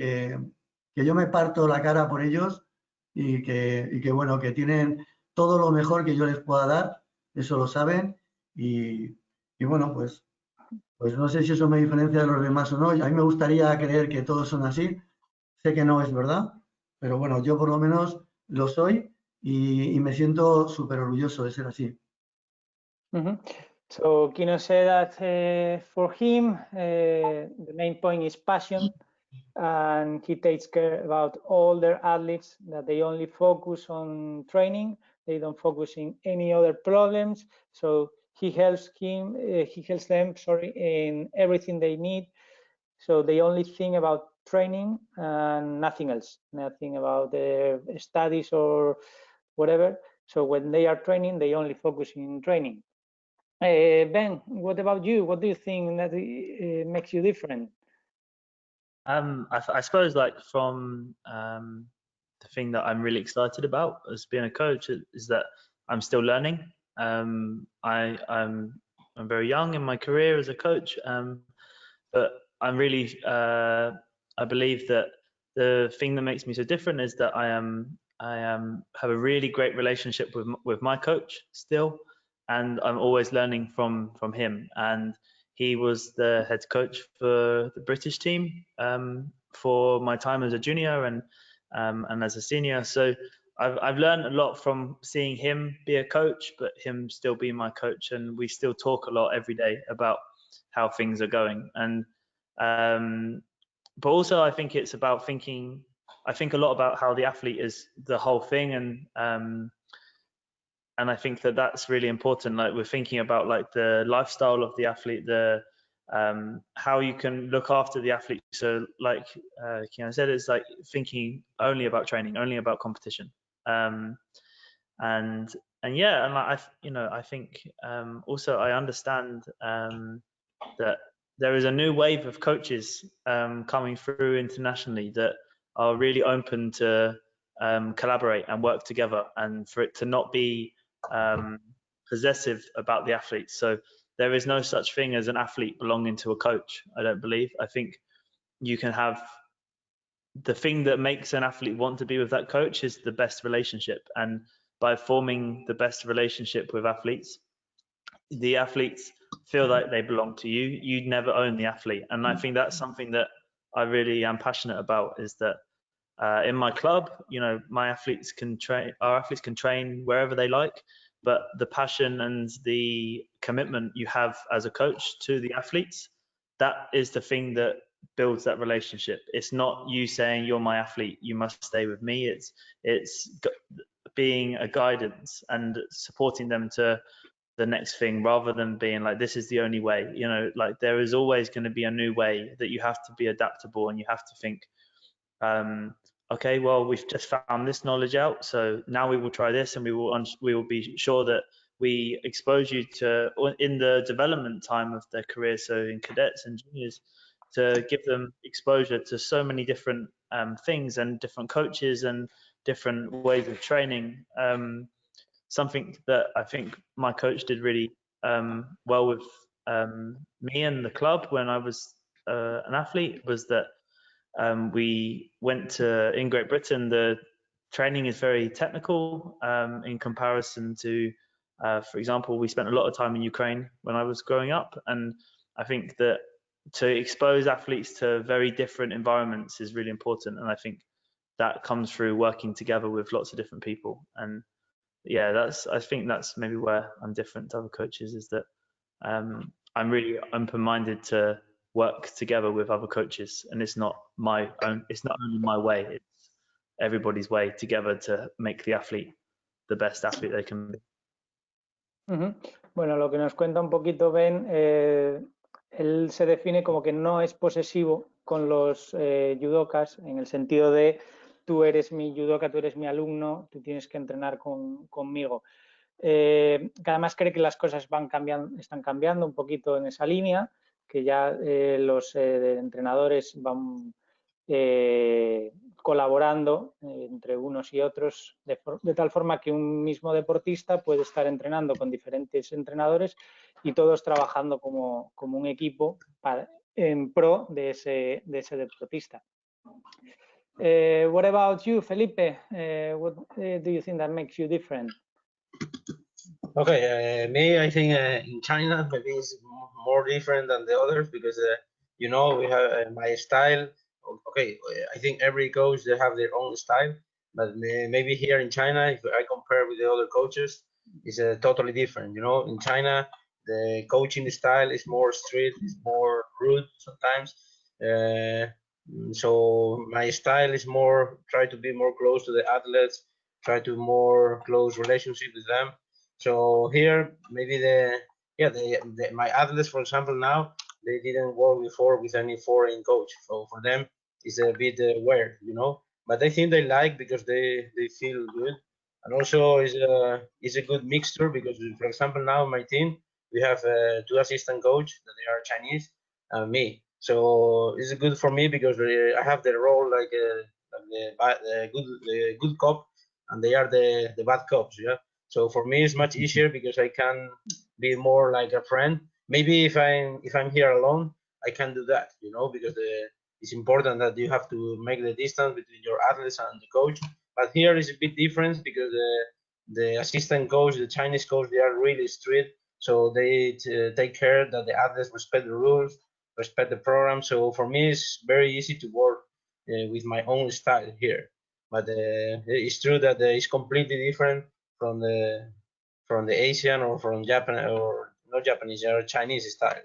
yo me parto la cara por ellos y que bueno, que tienen todo lo mejor que yo les pueda dar, eso lo saben y bueno, pues no sé si eso me diferencia de los demás o no. A mí me gustaría creer que todos son así, sé que no es verdad, pero bueno, yo por lo menos lo soy y me siento súper orgulloso de ser así. So Kino said that for him, the main point is passion, and he takes care about all their athletes, that they only focus on training, they don't focus in any other problems. So he helps them, in everything they need. So they only think about training and nothing else, nothing about their studies or whatever. So when they are training, they only focus in training. Ben, what about you? What do you think that makes you different? I suppose like from the thing that I'm really excited about as being a coach is that I'm still learning. I'm very young in my career as a coach, but I'm really I believe that the thing that makes me so different is that I have a really great relationship with my coach still, and I'm always learning from him. And he was the head coach for the British team for my time as a junior and as a senior. So I've learned a lot from seeing him be a coach, but him still be my coach, and we still talk a lot every day about how things are going. And but also I think it's about thinking. I think a lot about how the athlete is the whole thing, and I think that that's really important. Like we're thinking about like the lifestyle of the athlete, the how you can look after the athlete. So like Kian said, it's like thinking only about training, only about competition. And yeah, and I think also I understand that there is a new wave of coaches coming through internationally that are really open to collaborate and work together, and for it to not be possessive about the athletes. So there is no such thing as an athlete belonging to a coach, I don't believe. I think you can have the thing that makes an athlete want to be with that coach is the best relationship, and by forming the best relationship with athletes, the athletes feel like they belong to you. You never own the athlete, and I think that's something that I really am passionate about. Is that in my club, my athletes can train. Our athletes can train wherever they like, but the passion and the commitment you have as a coach to the athletes, that is the thing that builds that relationship. It's not you saying you're my athlete, you must stay with me. It's being a guidance and supporting them to the next thing, rather than being like, this is the only way. Like there is always going to be a new way, that you have to be adaptable, and you have to think, okay, well, we've just found this knowledge out, so now we will try this, and we will be sure that we expose you to, in the development time of their career, so in cadets and juniors, to give them exposure to so many different things and different coaches and different ways of training. Something that I think my coach did really well with me and the club when I was an athlete was that we went to, in Great Britain, the training is very technical in comparison to, for example, we spent a lot of time in Ukraine when I was growing up. And I think that to expose athletes to very different environments is really important. And I think that comes through working together with lots of different people. And yeah, I think that's maybe where I'm different to other coaches, is that I'm really open-minded to work together with other coaches, and it's not only my way, it's everybody's way together to make the athlete the best athlete they can be. Bueno, lo que nos cuenta un poquito Ben, él se define como que no es posesivo con los judokas, en el sentido de tú eres mi judoka, tú eres mi alumno, tú tienes que entrenar conmigo. Que además cree que las cosas están cambiando un poquito en esa línea, que ya los entrenadores van colaborando entre unos y otros de tal forma que un mismo deportista puede estar entrenando con diferentes entrenadores y todos trabajando como un equipo en pro de ese deportista. What about you, Felipe? What do you think that makes you different? Okay, me, I think in China maybe it's more different than the others because you know we have my style. Okay, I think every coach they have their own style, but maybe here in China, if I compare with the other coaches, it's totally different. You know, in China the coaching style is more strict, it's more rude sometimes. So my style is more try to be more close to the athletes, try to more close relationship with them. So here, maybe my athletes, for example, now they didn't work before with any foreign coach, so for them it's a bit weird, you know. But I think they like because they feel good, and also it's a good mixture because, for example, now my team we have two assistant coach that they are Chinese and me, so it's good for me because I have the role like the good cop, and they are the bad cops, yeah. So for me, it's much easier because I can be more like a friend. Maybe if I'm here alone, I can do that, you know, because it's important that you have to make the distance between your athletes and the coach. But here is a bit different because the assistant coach, the Chinese coach, they are really strict. So they take care that the athletes respect the rules, respect the program. So for me, it's very easy to work with my own style here. But it's true that it's completely different from the Asian or from Japan or not Japanese or Chinese style.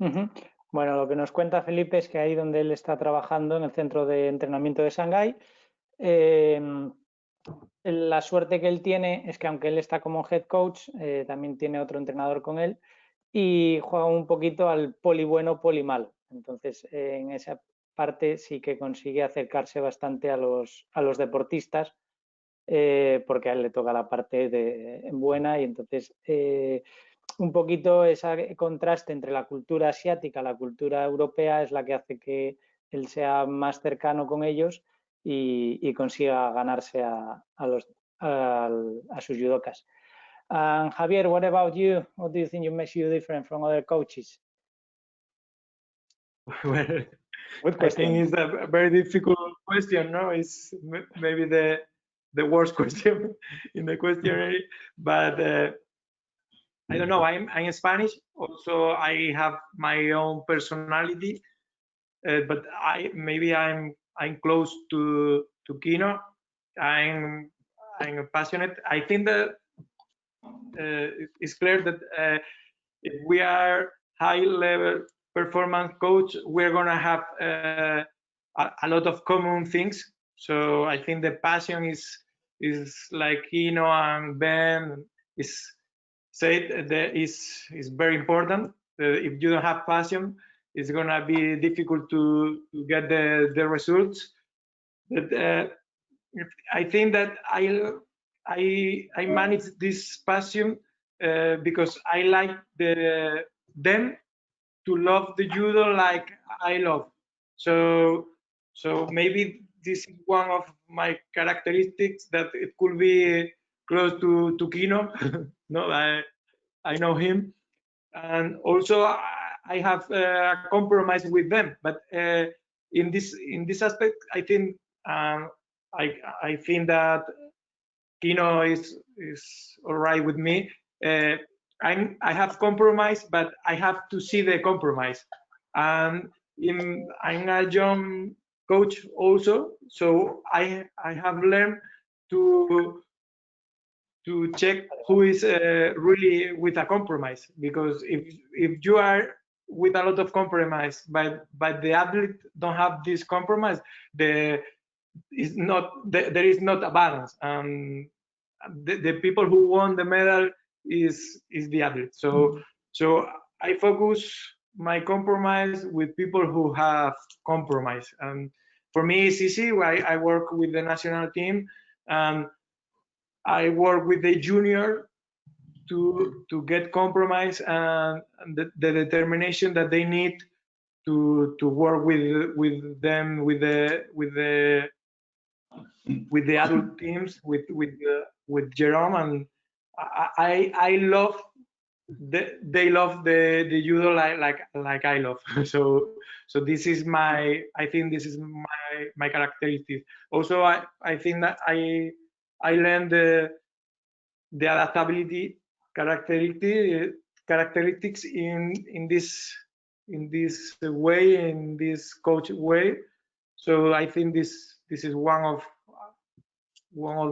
Yeah. Bueno, lo que nos cuenta Felipe es que ahí donde él está trabajando, en el centro de entrenamiento de Shanghái, la suerte que él tiene es que aunque él está como head coach, también tiene otro entrenador con él y juega un poquito al poli bueno, poli malo. Entonces, en esa parte sí que consigue acercarse bastante a los deportistas, porque a él le toca la parte buena y entonces un poquito ese contraste entre la cultura asiática y la cultura europea es la que hace que él sea más cercano con ellos y consiga ganarse a sus judokas. Javier, what about you? What do you think makes you different from other coaches? Well, Good I question. think it's a very difficult question. No, it's maybe the worst question in the questionnaire. But I don't know. I'm Spanish. Also, I have my own personality. But I'm close to Kino. I'm passionate. I think that it's clear that if we are high level performance coach, we're gonna have a lot of common things. So I think the passion is like Kino and Ben is said that is very important. If you don't have passion, it's gonna be difficult to get the results. But I think that I manage this passion because I like them to love the judo like I love. So maybe this is one of my characteristics that it could be close to Kino. No, I know him, and also I have a compromise with them. But in this aspect, I think I think that Kino is all right with me. I have compromise, but I have to see the compromise. And I'm a young coach also, so I have learned to check who is really with a compromise, because if you are with a lot of compromise but the athlete don't have this compromise, there is not a balance. the people who won the medal is the athlete. So I focus my compromise with people who have compromise, and for me it's easy. I work with the national team, and I work with the junior to get compromise and the determination that they need to work with them with the adult teams with Jerome, and I love they love the judo like I love. So this is I think this is my characteristic. Also I think that I learned the adaptability characteristics in this way, in this coach way. So I think this is one of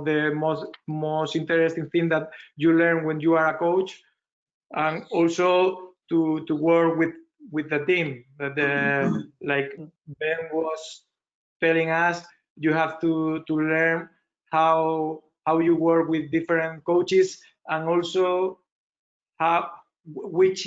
the most interesting thing that you learn when you are a coach, and also to work with the team. That like Ben was telling us, you have to learn how you work with different coaches, and also which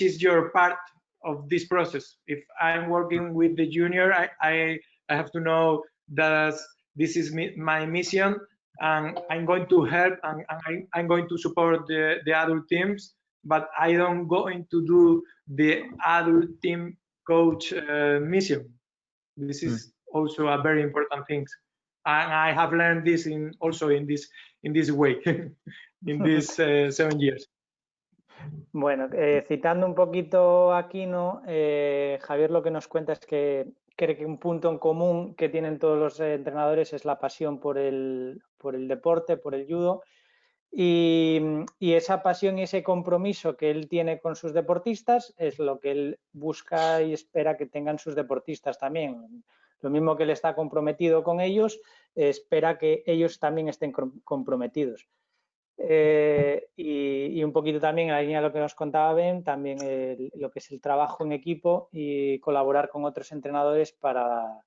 is your part of this process. If I'm working with the junior, I have to know that this is my mission, and I'm going to help, and I'm going to support the adult teams, but I don't going to do the adult team coach mission. This is also a very important thing, and I have learned this also in this way in these 7 years. Bueno, citando un poquito a Kino, Javier lo que nos cuenta es que cree que un punto en común que tienen todos los entrenadores es la pasión por el deporte, por el judo, y esa pasión y ese compromiso que él tiene con sus deportistas es lo que él busca y espera que tengan sus deportistas también. Lo mismo que él está comprometido con ellos, espera que ellos también estén comprometidos. Y un poquito también en la línea de lo que nos contaba Ben, también lo que es el trabajo en equipo y colaborar con otros entrenadores para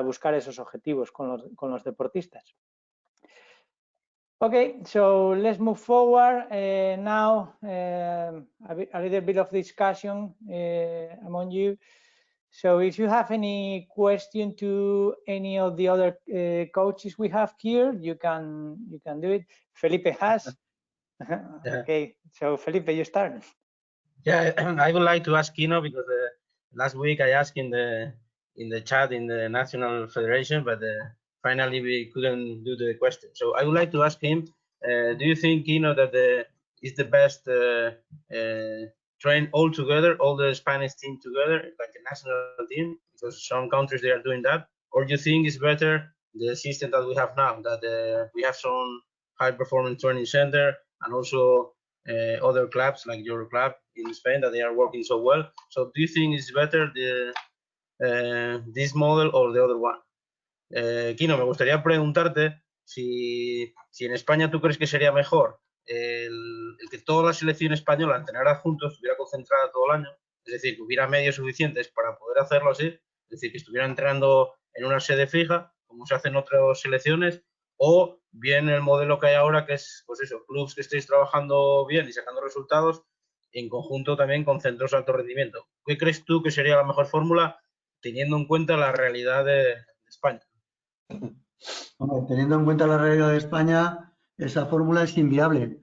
buscar esos objetivos con los deportistas. Okay, so let's move forward. Now a little bit of discussion among you. So if you have any question to any of the other coaches we have here, you can do it. Felipe has. Okay, so Felipe, you start. Yeah, I would like to ask Kino, because last week I asked in the chat in the National Federation, but finally we couldn't do the question. So I would like to ask him, do you think, Kino, that is the best train all together, all the Spanish team together, like a national team? Because some countries they are doing that. Or do you think it's better the system that we have now, that we have some high performance training center, and also other clubs like your club in Spain that they are working so well? So do you think it's better this model or the other one? Kino, me gustaría preguntarte si en España tú crees que sería mejor el que toda la selección española entrenara juntos, estuviera concentrada todo el año, es decir, que hubiera medios suficientes para poder hacerlo así, es decir, que estuvieran entrenando en una sede fija, como se hace en otras selecciones, o bien el modelo que hay ahora, que es, pues eso, clubs que estéis trabajando bien y sacando resultados, en conjunto también con centros de alto rendimiento. ¿Qué crees tú que sería la mejor fórmula teniendo en cuenta la realidad de España? Hombre, teniendo en cuenta la realidad de España, esa fórmula es inviable.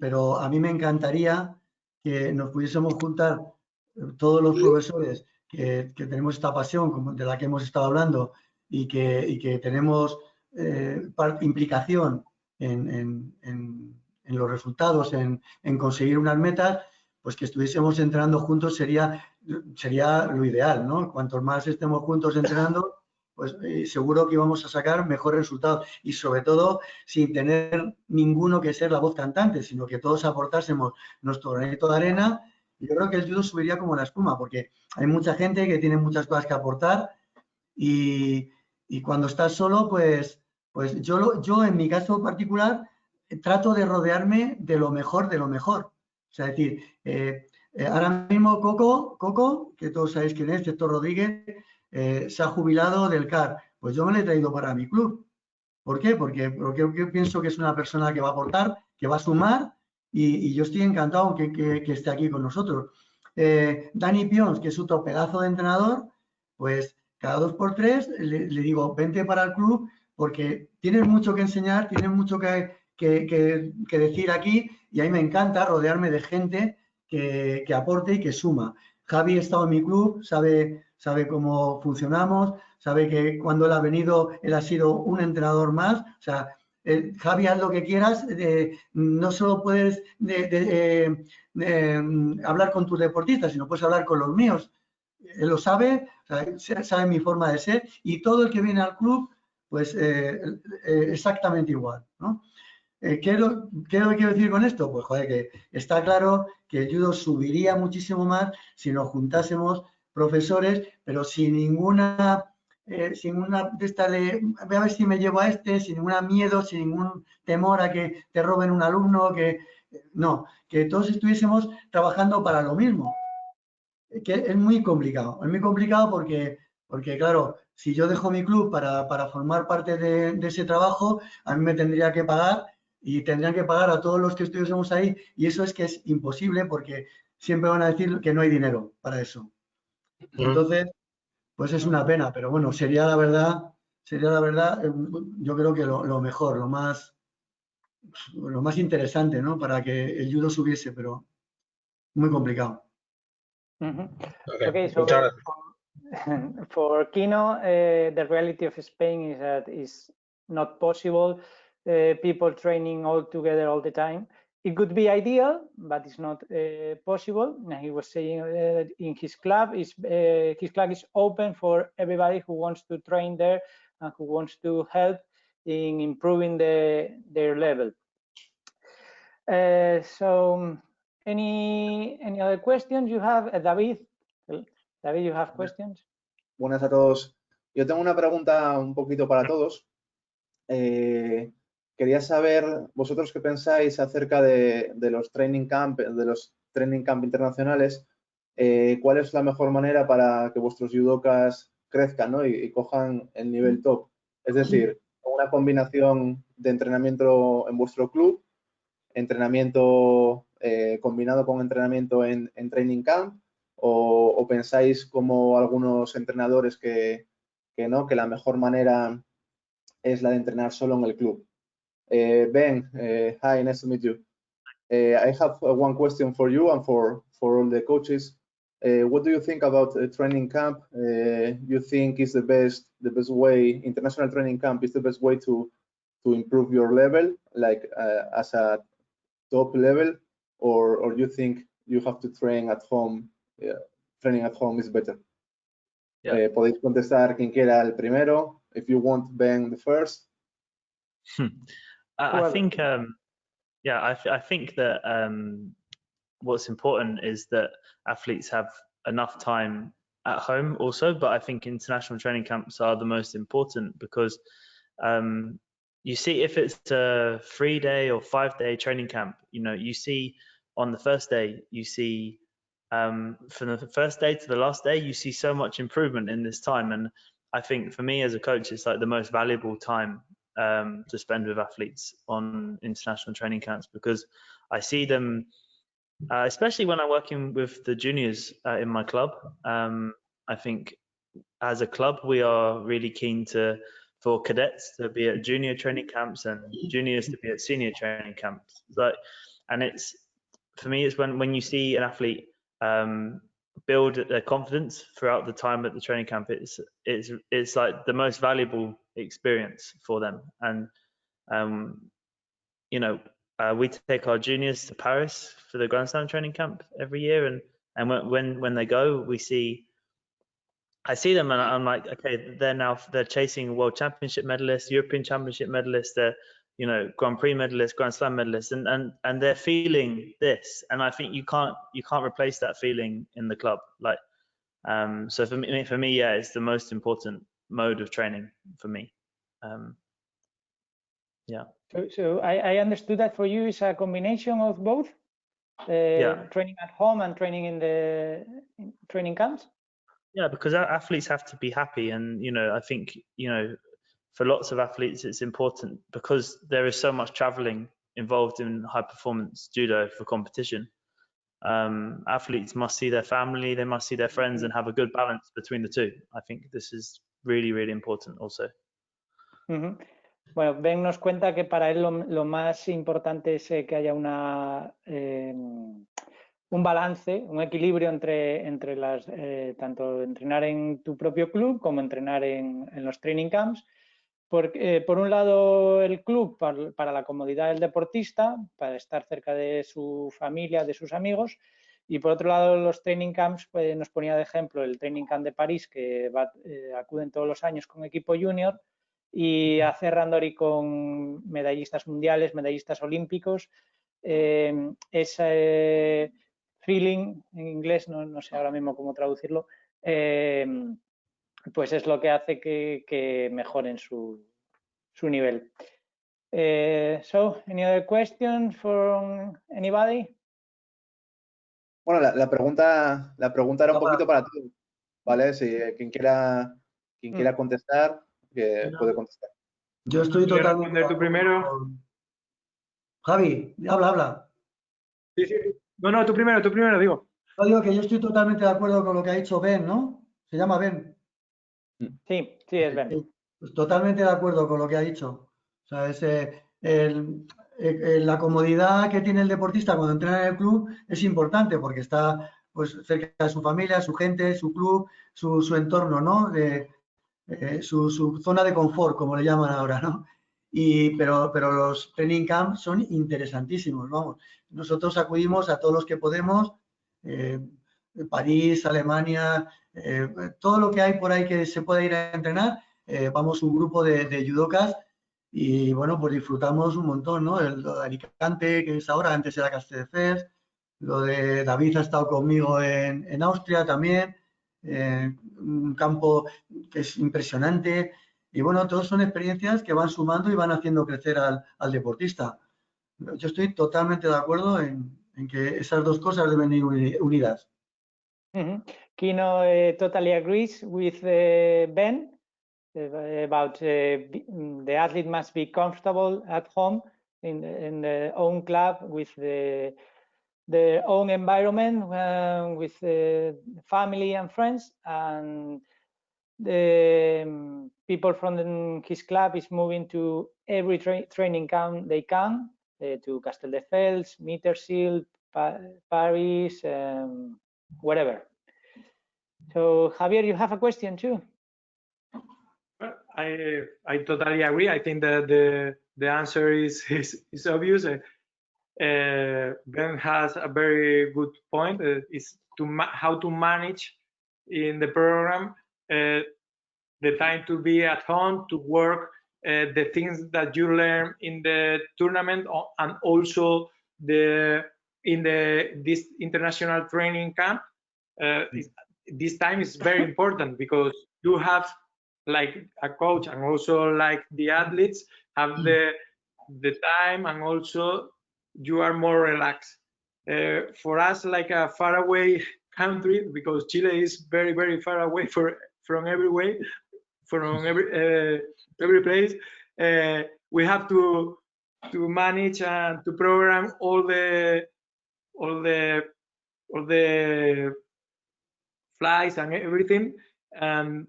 Pero a mí me encantaría que nos pudiésemos juntar todos los profesores que tenemos esta pasión de la que hemos estado hablando y que tenemos implicación en los resultados, en conseguir unas metas, pues que estuviésemos entrenando juntos sería lo ideal, ¿no? Cuantos más estemos juntos entrenando, pues seguro que vamos a sacar mejores resultados, y sobre todo sin tener ninguno que ser la voz cantante, sino que todos aportásemos nuestro granito de arena. Y yo creo que el judo subiría como la espuma, porque hay mucha gente que tiene muchas cosas que aportar, y cuando estás solo, pues yo en mi caso particular trato de rodearme de lo mejor de lo mejor. O sea, es decir, ahora mismo Coco, que todos sabéis quién es, Héctor Rodríguez, se ha jubilado del CAR. Pues yo me lo he traído para mi club, ¿Por qué? Porque yo pienso que es una persona que va a aportar, que va a sumar y yo estoy encantado que esté aquí con nosotros. Dani Pions, que es otro pedazo de entrenador, pues cada 2 por 3 le digo, vente para el club porque tienes mucho que enseñar, tienes mucho que decir aquí y a mí me encanta rodearme de gente que aporte y que suma. Javi ha estado en mi club, sabe cómo funcionamos, sabe que cuando él ha venido, él ha sido un entrenador más. O sea, Javi, haz lo que quieras, no solo puedes hablar con tus deportistas, sino puedes hablar con los míos. Él lo sabe, sabe mi forma de ser y todo el que viene al club, pues exactamente igual, ¿no? ¿Qué es lo que quiero decir con esto? Pues joder, que está claro que el judo subiría muchísimo más si nos juntásemos profesores, pero sin ninguna de esta de a ver si me llevo a este, sin ningún miedo, sin ningún temor a que te roben un alumno, no, que todos estuviésemos trabajando para lo mismo. Que es muy complicado porque claro, si yo dejo mi club para formar parte de ese trabajo, a mí me tendría que pagar y tendrían que pagar a todos los que estuviésemos ahí y eso es que es imposible porque siempre van a decir que no hay dinero para eso. Entonces, pues es una pena, pero bueno, sería la verdad, yo creo que lo mejor, lo más interesante, ¿no? Para que el judo subiese, pero muy complicado. Okay, so for Kino, the reality of Spain is that it's not possible. People training all together all the time. It could be ideal, but it's not possible. And he was saying in his club is open for everybody who wants to train there and who wants to help in improving their level. So, any other questions you have, David? David, you have questions? Buenas a todos. Yo tengo una pregunta un poquito para todos. Quería saber vosotros qué pensáis acerca de los training camp internacionales. ¿Cuál es la mejor manera para que vuestros judokas crezcan, ¿no? y cojan el nivel top? Es decir, una combinación de entrenamiento en vuestro club, entrenamiento combinado con entrenamiento en training camp, o pensáis como algunos entrenadores que la mejor manera es la de entrenar solo en el club. Ben, hi, nice to meet you. I have one question for you and for all the coaches. What do you think about training camp? You think is the best way, international training camp is the best way to improve your level, like as a top level, or you think you have to train at home? Training at home is better. Yeah. Podéis contestar quien quiera el primero. If you want, Ben, the first. I think, I think that what's important is that athletes have enough time at home also, but I think international training camps are the most important because you see if it's a 3-day or 5-day training camp, you see on the first day, you see from the first day to the last day, you see so much improvement in this time. And I think for me as a coach, it's like the most valuable time to spend with athletes on international training camps because I see them, especially when I'm working with the juniors in my club. I think as a club, we are really keen for cadets to be at junior training camps and juniors to be at senior training camps. And it's, for me, it's when you see an athlete build their confidence throughout the time at the training camp, it's like the most valuable experience for them. And we take our juniors to Paris for the Grand Slam training camp every year, and when they go, I see them and I'm like, okay, they're chasing world championship medalists, European championship medalists, they're Grand Prix medalists, Grand Slam medalists, and they're feeling this, and I think you can't replace that feeling in the club. Like, so for me, yeah, it's the most important mode of training for me. Yeah. So I understood that for you is a combination of both, training at home and training in the training camps. Yeah, because our athletes have to be happy, and I think for lots of athletes, it's important because there is so much traveling involved in high performance judo for competition. Athletes must see their family, they must see their friends, and have a good balance between the two. I think this is really, really important also. Bueno, Ben nos cuenta que para él lo más importante es que haya un balance, un equilibrio entre las, tanto entrenar en tu propio club como entrenar en los training camps. Porque, por un lado, el club para la comodidad del deportista, para estar cerca de su familia, de sus amigos, y por otro lado los training camps, pues, nos ponía de ejemplo el training camp de París, que acuden todos los años con equipo junior, y hacer randori con medallistas mundiales, medallistas olímpicos. Ese feeling, en inglés, no sé ahora mismo cómo traducirlo, pues es lo que hace que mejoren su nivel. So, any other questions from anybody? Bueno, la pregunta era un poquito para ti, ¿vale? Si quien quiera contestar, que puede contestar. Yo estoy totalmente... responder tú primero? Javi, habla. Sí. No, tú primero, digo. Yo digo que yo estoy totalmente de acuerdo con lo que ha dicho Ben, ¿no? Se llama Ben. Sí, es Ben. Pues totalmente de acuerdo con lo que ha dicho. O sea, la comodidad que tiene el deportista cuando entrena en el club es importante porque está pues cerca de su familia, su gente, su club, su entorno, ¿no? Su zona de confort, como le llaman ahora, ¿no? Pero los training camps son interesantísimos, vamos. Nosotros acudimos a todos los que podemos, París, Alemania, todo lo que hay por ahí que se puede ir a entrenar, vamos un grupo de judocas y bueno, pues disfrutamos un montón, ¿no? Lo de Alicante, que es ahora, antes era Castelldefels, lo de David ha estado conmigo en Austria también, un campo que es impresionante y bueno, todas son experiencias que van sumando y van haciendo crecer al deportista. Yo estoy totalmente de acuerdo en que esas dos cosas deben ir unidas. Kino totally agrees with Ben about the athlete must be comfortable at home in their own club with their own environment, with family and friends, and the people from his club is moving to every training camp they can, to Castelldefels, Mittersill, Paris, wherever. So Javier, you have a question too? I totally agree. I think that the answer is obvious. Ben has a very good point. Is how to manage in the program the time to be at home, to work the things that you learn in the tournament, and also this international training camp. This time is very important because you have like a coach and also like the athletes have the time, and also you are more relaxed. For us, like a faraway country, because Chile is very, very far away from every way, from every place, we have to manage and to program all the flights and everything, and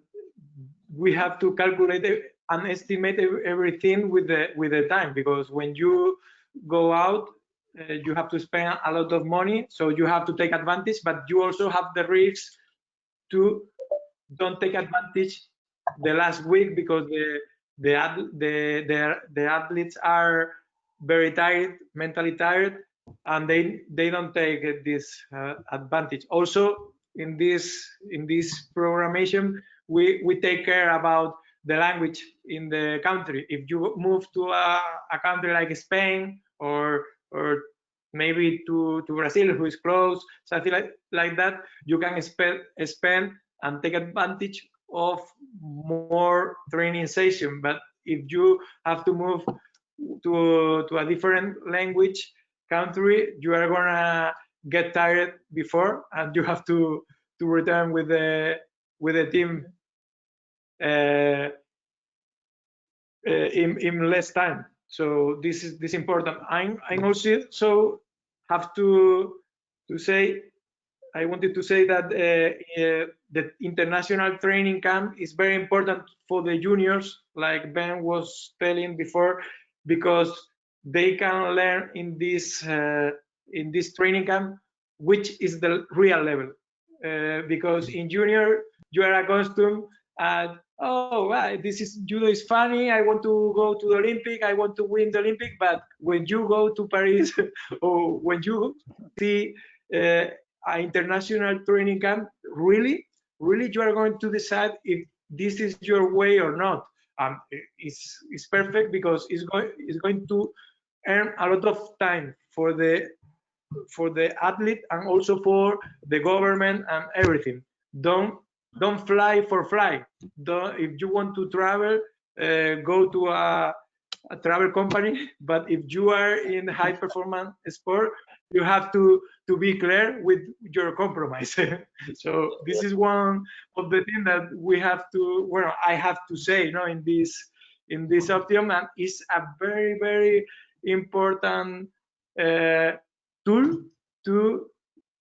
we have to calculate and estimate everything with the time, because when you go out, you have to spend a lot of money, so you have to take advantage, but you also have the risk to don't take advantage the last week, because the athletes are very tired, mentally tired, and they don't take this advantage. Also, in this programmation, we take care about the language in the country. If you move to a country like Spain or maybe to Brazil, who is close, something like that, you can spend and take advantage of more training session. But if you have to move to a different language country, you are gonna get tired before, and you have to return with the team in less time. So this is important. I also have to say, I wanted to say that the international training camp is very important for the juniors, like Ben was telling before, because they can learn in this training camp which is the real level. Because in junior you are accustomed at, oh, this is judo is funny, I want to go to the Olympic, I want to win the Olympic. But when you go to Paris or when you see an international training camp, really you are going to decide if this is your way or not. It's perfect because it's going to earn a lot of time for the athlete and also for the government and everything. Don't fly for fly. If you want to travel, go to a travel company. But if you are in high performance sport, you have to be clear with your compromise. So this is one of the things that we have to, well, I have to say, in this option, and it's a very, very important tool to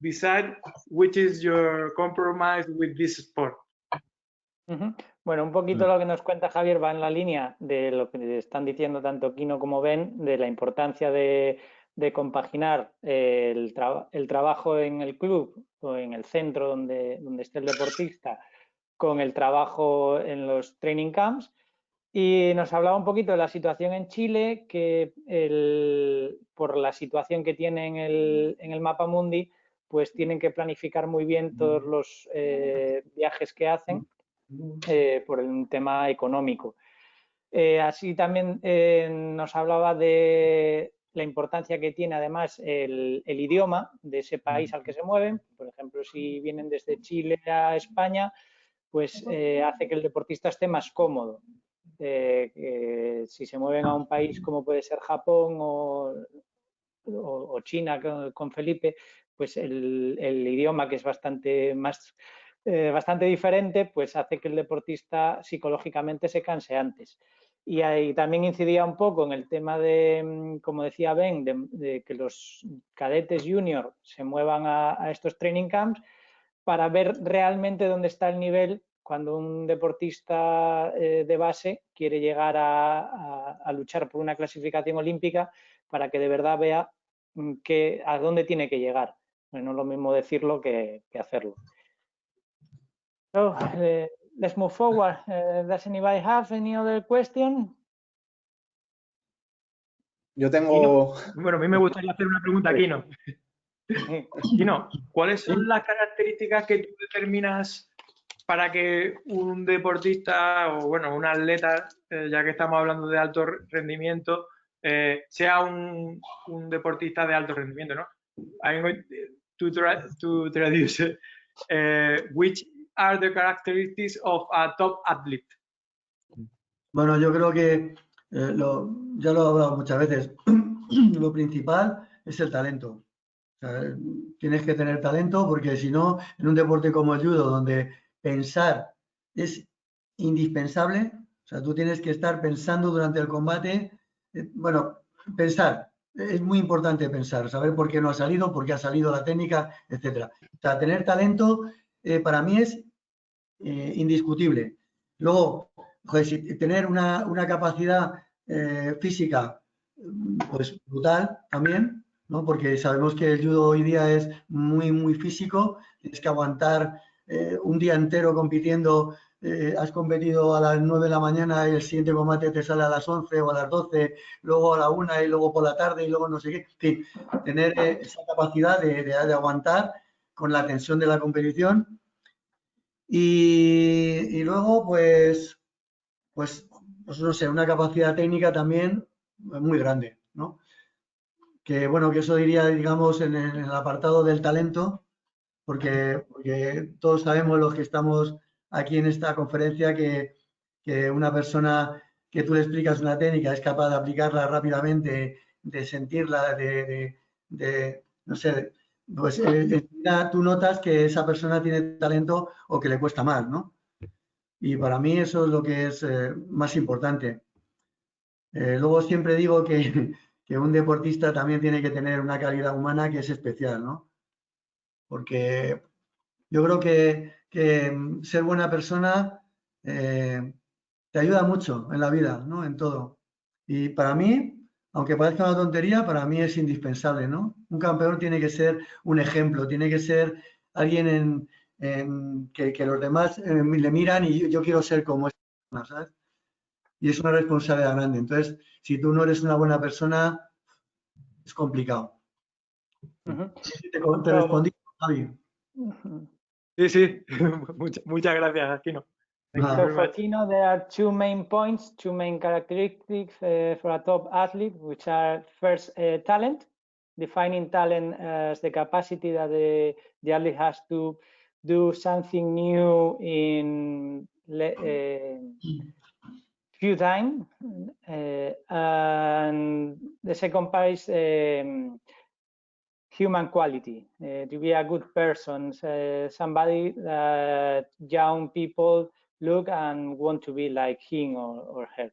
decide which is your compromise with this sport. Bueno, un poquito lo que nos cuenta Javier va en la línea de lo que están diciendo tanto Kino como Ben, de la importancia de compaginar el trabajo en el club o en el centro donde esté el deportista con el trabajo en los training camps. Y nos hablaba un poquito de la situación en Chile, que por la situación que tiene en el mapa mundi, pues tienen que planificar muy bien todos los viajes que hacen por un tema económico. Así también nos hablaba de la importancia que tiene además el idioma de ese país al que se mueven. Por ejemplo, si vienen desde Chile a España, pues hace que el deportista esté más cómodo. Si se mueven a un país como puede ser Japón o China con Felipe, pues el idioma, que es bastante diferente, pues hace que el deportista psicológicamente se canse antes. Y ahí también incidía un poco en el tema de, como decía Ben, de que los cadetes junior se muevan a estos training camps para ver realmente dónde está el nivel cuando un deportista de base quiere llegar a luchar por una clasificación olímpica, para que de verdad vea a dónde tiene que llegar. No es lo mismo decirlo que hacerlo. So, let's move forward. Does anybody have any other question? Yo tengo... Bueno, a mí me gustaría hacer una pregunta aquí, ¿no? Kino, ¿cuáles son las características que tú determinas para que un deportista o, bueno, un atleta, ya que estamos hablando de alto rendimiento, sea un deportista de alto rendimiento, ¿no? I'm going to try to traduce which are the characteristics of a top athlete. Bueno, yo creo que ya lo he hablado muchas veces. Lo principal es el talento. O sea, tienes que tener talento, porque si no, en un deporte como el judo, donde pensar es indispensable, o sea, tú tienes que estar pensando durante el combate. Bueno, pensar, es muy importante pensar, saber por qué no ha salido, por qué ha salido la técnica, etcétera. O sea, tener talento para mí es indiscutible. Luego, joder, tener una capacidad física pues brutal también, ¿no? Porque sabemos que el judo hoy día es muy, muy físico. Tienes que aguantar un día entero compitiendo. Has competido a las 9 de la mañana y el siguiente combate te sale a las 11 o a las 12, luego a la 1 y luego por la tarde y luego no sé qué. En fin, tener esa capacidad de aguantar con la tensión de la competición. Y luego, pues no sé, una capacidad técnica también muy grande, ¿no? Que bueno, que eso diría, digamos, en el apartado del talento, porque todos sabemos, los que estamos aquí en esta conferencia, que una persona que tú le explicas una técnica es capaz de aplicarla rápidamente, de sentirla, no sé, pues tú notas que esa persona tiene talento o que le cuesta más, ¿no? Y para mí eso es lo que es más importante. Luego siempre digo que un deportista también tiene que tener una calidad humana que es especial, ¿no? Porque yo creo que ser buena persona te ayuda mucho en la vida, ¿no? En todo. Y para mí, aunque parezca una tontería, para mí es indispensable, ¿no? Un campeón tiene que ser un ejemplo, tiene que ser alguien que los demás le miran y yo quiero ser como esa persona, ¿sabes? Y es una responsabilidad grande. Entonces, si tú no eres una buena persona, es complicado. Te respondí, Javi. Sí, sí. Muchas gracias, Aquino. Thank you So very for much. Kino, there are two main points, two main characteristics for a top athlete, which are first talent, defining talent as the capacity that the athlete has to do something new in few time, and the second part is human quality, to be a good person, somebody that young people look and want to be like him or her.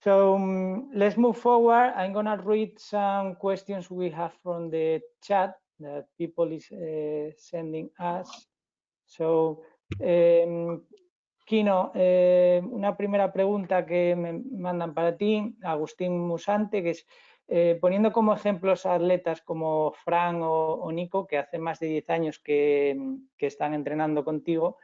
So let's move forward. I'm gonna read some questions we have from the chat that people is sending us. So, Kino, una primera pregunta que me mandan para ti, Agustín Musante, que es poniendo como ejemplos a atletas como Fran o Nico, que hace más de 10 años que están entrenando contigo,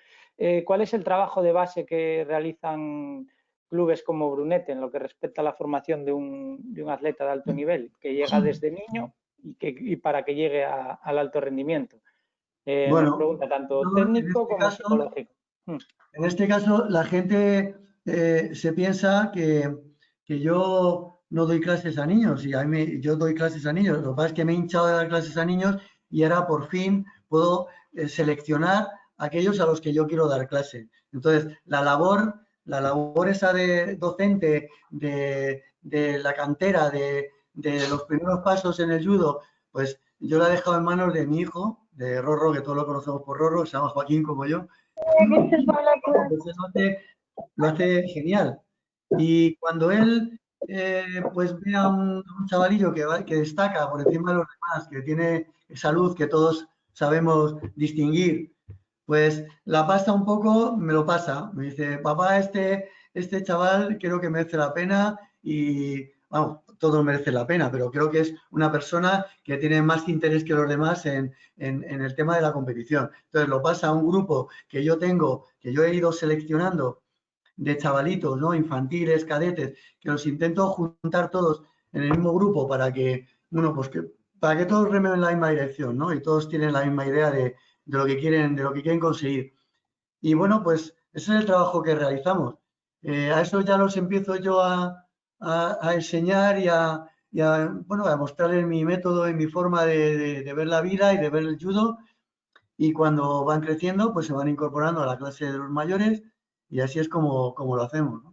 ¿cuál es el trabajo de base que realizan clubes como Brunete en lo que respecta a la formación de un atleta de alto nivel, que llega desde niño y para que llegue al alto rendimiento? Nos Bueno, pregunta tanto yo técnico como psicológico. en este caso, la gente se piensa que yo no doy clases a niños y yo doy clases a niños. Lo que pasa es que me he hinchado de dar clases a niños y ahora por fin puedo seleccionar aquellos a los que yo quiero dar clase. Entonces, la labor esa de docente, de la cantera, de los primeros pasos en el judo, pues yo la he dejado en manos de mi hijo, de Rorro, que todos lo conocemos por Rorro, que se llama Joaquín como yo. Entonces lo hace genial. Y cuando él pues ve a un chavalillo que destaca por encima de los demás, que tiene esa luz que todos sabemos distinguir, pues la pasa un poco, me lo pasa. Me dice, papá, este chaval creo que merece la pena y, vamos, todo merece la pena, pero creo que es una persona que tiene más interés que los demás en el tema de la competición. Entonces lo pasa a un grupo que yo tengo, que yo he ido seleccionando de chavalitos, ¿no? Infantiles, cadetes, que los intento juntar todos en el mismo grupo para que, bueno, pues para que todos remen en la misma dirección, ¿no? Y todos tienen la misma idea de lo que quieren conseguir. Y bueno, pues ese es el trabajo que realizamos. A eso ya los empiezo yo a enseñar bueno, a mostrarles mi método y mi forma de ver la vida y de ver el judo. Y cuando van creciendo, pues se van incorporando a la clase de los mayores y así es como lo hacemos, ¿no?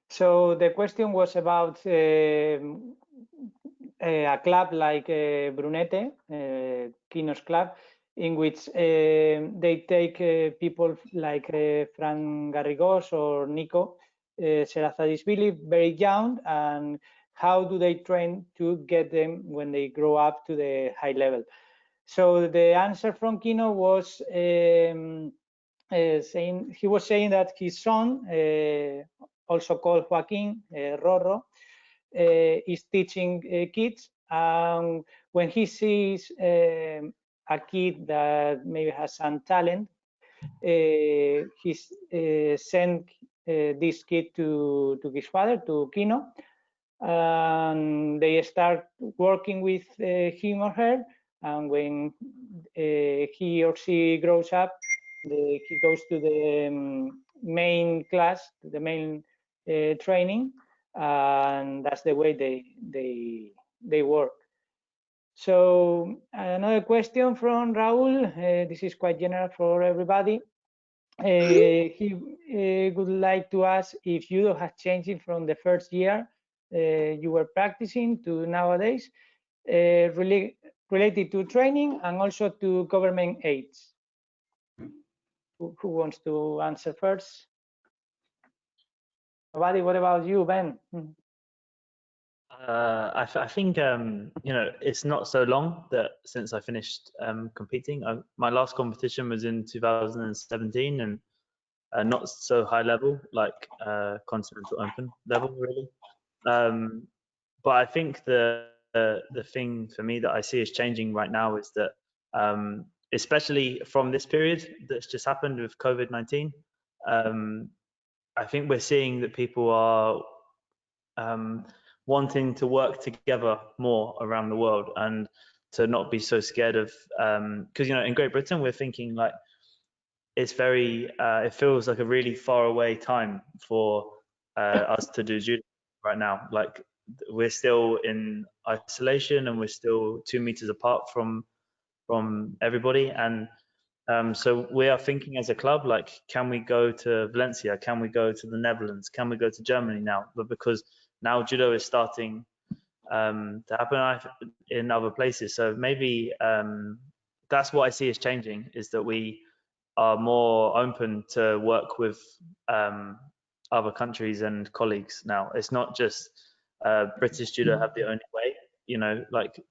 So the question was about a club like Brunete, Kino's club, in which they take people like Fran Garrigós or Nico Sherazadishvili very young, and how do they train to get them when they grow up to the high level? So the answer from Kino was saying that his son, also called Joaquin Rorro, is teaching kids. When he sees a kid that maybe has some talent, he sent this kid to his father, to Kino, and they start working with him or her. And when he or she grows up, he goes to the main class, the main training, and that's the way they work. So another question from Raul. This is quite general for everybody. He would like to ask if judo has changed from the first year you were practicing to nowadays, related to training and also to government aids. Who wants to answer first? Nobody. What about you, Ben? I think it's not so long that since I finished competing. My last competition was in 2017, and not so high level, like continental open level, really. But I think the thing for me that I see is changing right now is that, especially from this period that's just happened with COVID-19, I think we're seeing that people are wanting to work together more around the world and to not be so scared of, because in Great Britain we're thinking like it's very it feels like a really far away time for us to do judo right now. Like we're still in isolation and we're still 2 meters apart from everybody, and so we are thinking as a club, like, can we go to Valencia? Can we go to the Netherlands? Can we go to Germany now? But because now judo is starting to happen in other places, so maybe that's what I see is changing, is that we are more open to work with other countries and colleagues now. It's not just British judo have the only way, like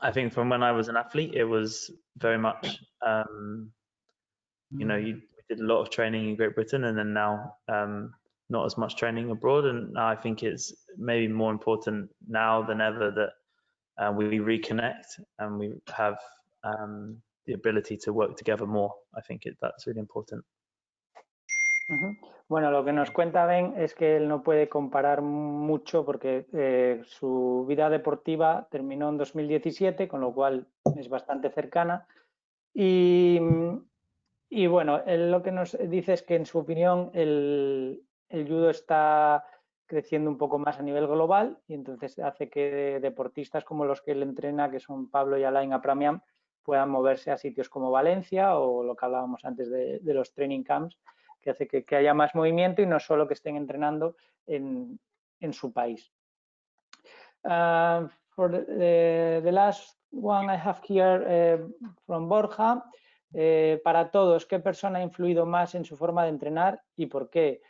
I think from when I was an athlete, it was very much, you did a lot of training in Great Britain, and then now not as much training abroad. And I think it's maybe more important now than ever that we reconnect and we have the ability to work together more. I think that's really important. Bueno, lo que nos cuenta Ben es que él no puede comparar mucho porque su vida deportiva terminó en 2017, con lo cual es bastante cercana. Y bueno, él lo que nos dice es que en su opinión el judo está creciendo un poco más a nivel global, y entonces hace que deportistas como los que él entrena, que son Pablo y Alain Apramian, puedan moverse a sitios como Valencia o lo que hablábamos antes de los training camps, que hace que haya más movimiento y no solo que estén entrenando en su país. For the last one I have here from Borja, para todos, ¿qué persona ha influido más en su forma de entrenar y por qué?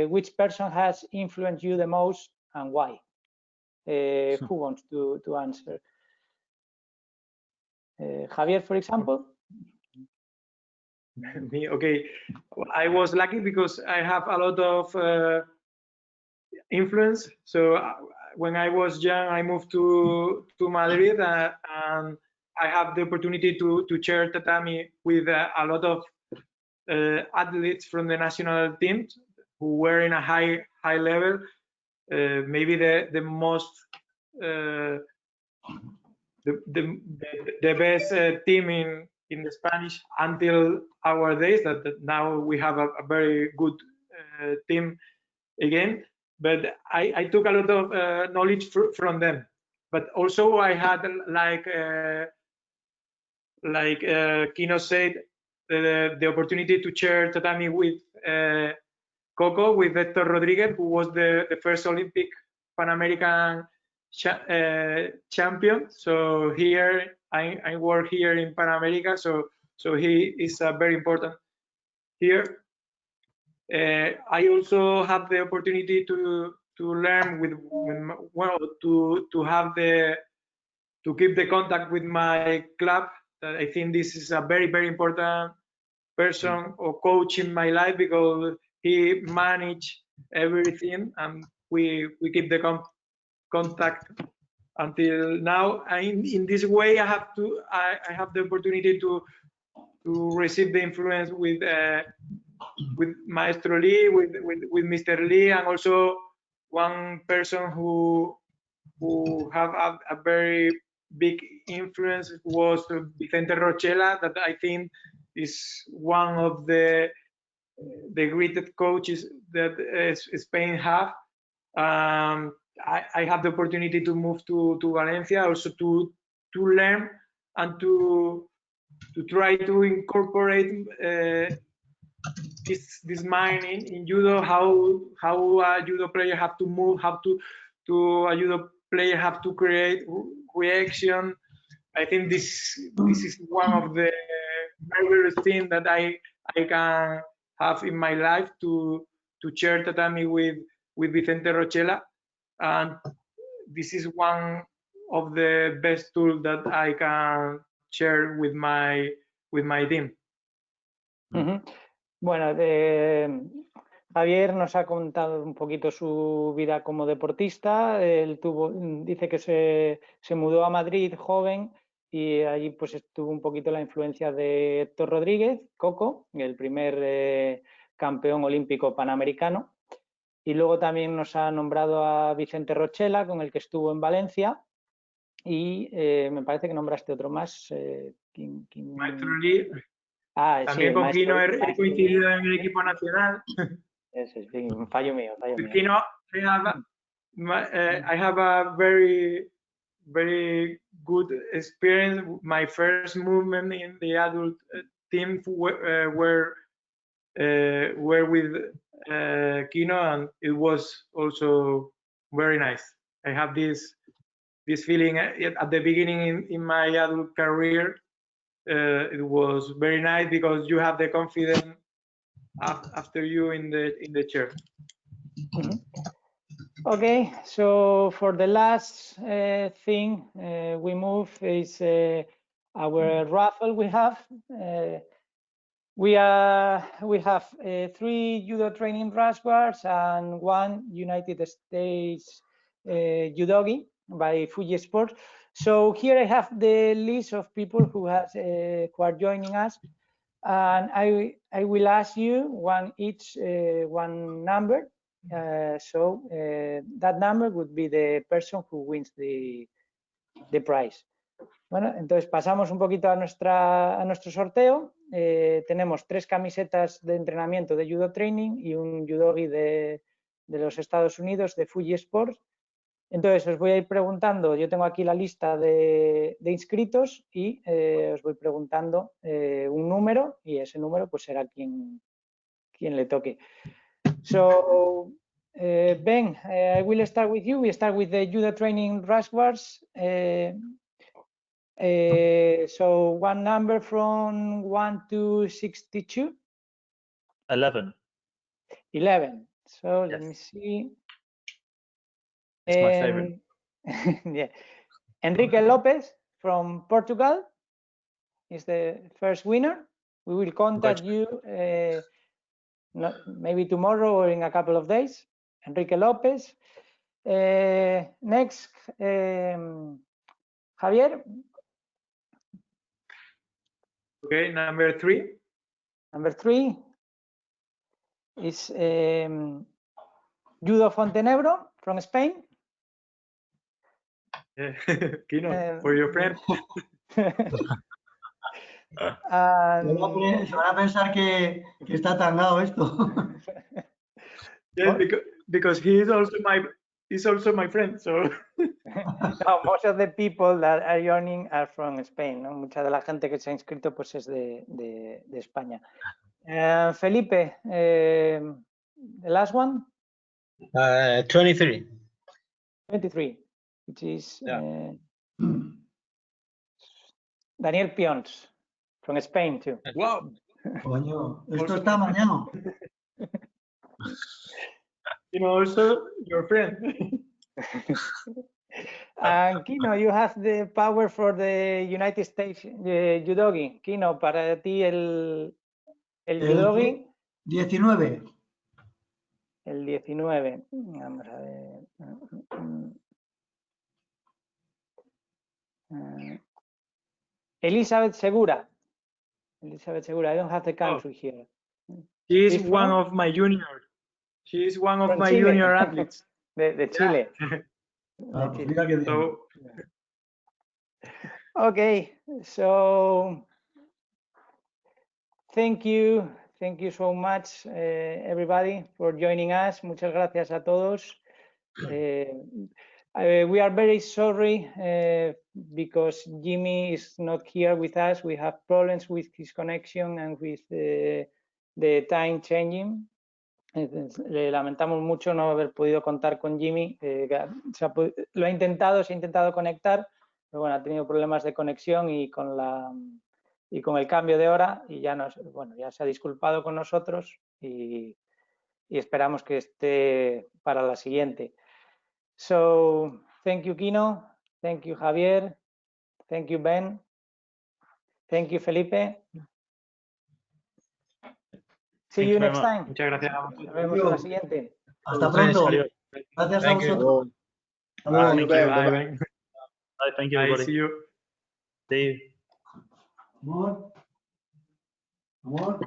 Which person has influenced you the most and why? Who wants to answer? Javier, for example? Me, okay. I was lucky because I have a lot of influence. So when I was young, I moved to Madrid, and I have the opportunity to chair tatami with a lot of athletes from the national teams who were in a high level. Maybe the most the best team in the Spanish until our days. That now we have a very good team again. But I took a lot of knowledge from them. But also I had like Kino said, the opportunity to chair tatami with Coco, with Hector Rodriguez, who was the first Olympic Pan American champion. So here I work here in Pan America, so he is very important here. I also have the opportunity to learn to keep the contact with my club. That I think this is a very important person or coach in my life, because he managed everything and we keep the contact until now. In this way, I have the opportunity to receive the influence with Maestro Lee, with Mr. Lee, and also one person who have a very big influence was Vicente Rochela, that I think is one of the greatest coaches that Spain have. I have the opportunity to move to Valencia, also to learn and to try to incorporate this mind in judo, how a judo player have to move, how to a judo player have to create reaction. I think this is one of the very things that I can have in my life to share tatami with Vicente Rochela, and this is one of the best tools that I can share with my team. Bueno, Javier nos ha contado un poquito su vida como deportista. Él dice que se mudó a Madrid joven y allí pues estuvo un poquito la influencia de Héctor Rodríguez, Coco, el primer campeón olímpico panamericano. Y luego también nos ha nombrado a Vicente Rochela, con el que estuvo en Valencia. Y me parece que nombraste otro más. Maestro Lee. También sí, con Kino he coincidido en el equipo nacional. Eso es, un fallo mío. With Kino, I have a very good experience. My first movement in the adult team were with Kino, and it was also very nice. I have this feeling at the beginning in my adult career. It was very nice because you have the confidence after you in the chair. Okay, so for the last thing we move is our raffle. We have 3 judo training rash bars and 1 United States judogi by Fuji Sports. So here I have the list of people who are joining us, and I will ask you one number. So that number would be the person who wins the prize. Bueno, entonces pasamos un poquito a nuestro sorteo. Tenemos 3 camisetas de entrenamiento de judo training y un judogi de los Estados Unidos de Fuji Sports. Entonces os voy a ir preguntando, yo tengo aquí la lista de inscritos y os voy preguntando un número y ese número pues será quien le toque. So Ben, I will start with you. We start with the judo training rush bars. So one number from 1 to 62? 11. 11. So Yes. let me see. It's my favorite. Yeah. Enrique Lopez from Portugal is the first winner. We will contact you maybe tomorrow or in a couple of days. Enrique Lopez. Next, Javier. Okay, number 3. Number 3 is Judo Fontenebro from Spain. Kino, for your friend. Se van a pensar que está tangado esto. Yes, because he is also my friend. So no, most of the people that are joining are from Spain. ¿No? Mucha de la gente que se ha inscrito pues es de España. Felipe, the last one? 23. 23, which is Daniel Pions from Spain too. wow. Coño, esto está amañado. You know, also your friend. And Kino, you have the power for the United States judogi. Kino, para ti el judogi. 19. El 19. Vamos a ver. Elizabeth Segura. Elizabeth Segura. I don't have the country here. She is one of my juniors. She is one of my junior athletes. de Chile. Ah, pues mira qué bien. So, okay, so thank you so much, everybody, for joining us. Muchas gracias a todos. We are very sorry because Jimmy is not here with us. We have problems with his connection and with the time changing. Le lamentamos mucho no haber podido contar con Jimmy. Lo ha intentado, se ha intentado conectar, pero bueno, ha tenido problemas de conexión y con el cambio de hora y ya se ha disculpado con nosotros y y esperamos que esté para la siguiente. So, thank you, Kino. Thank you, Javier. Thank you, Ben. Thank you, Felipe. See Thank you you very next much. time. Muchas gracias. Nos vemos en la siguiente. Hasta pronto. Adiós. Gracias a Thank you. vosotros. Hasta Bye, luego. Thank you. Bye, Ben. Ben. Bye, thank you, Bye, everybody. see you. See you. Amor. Amor.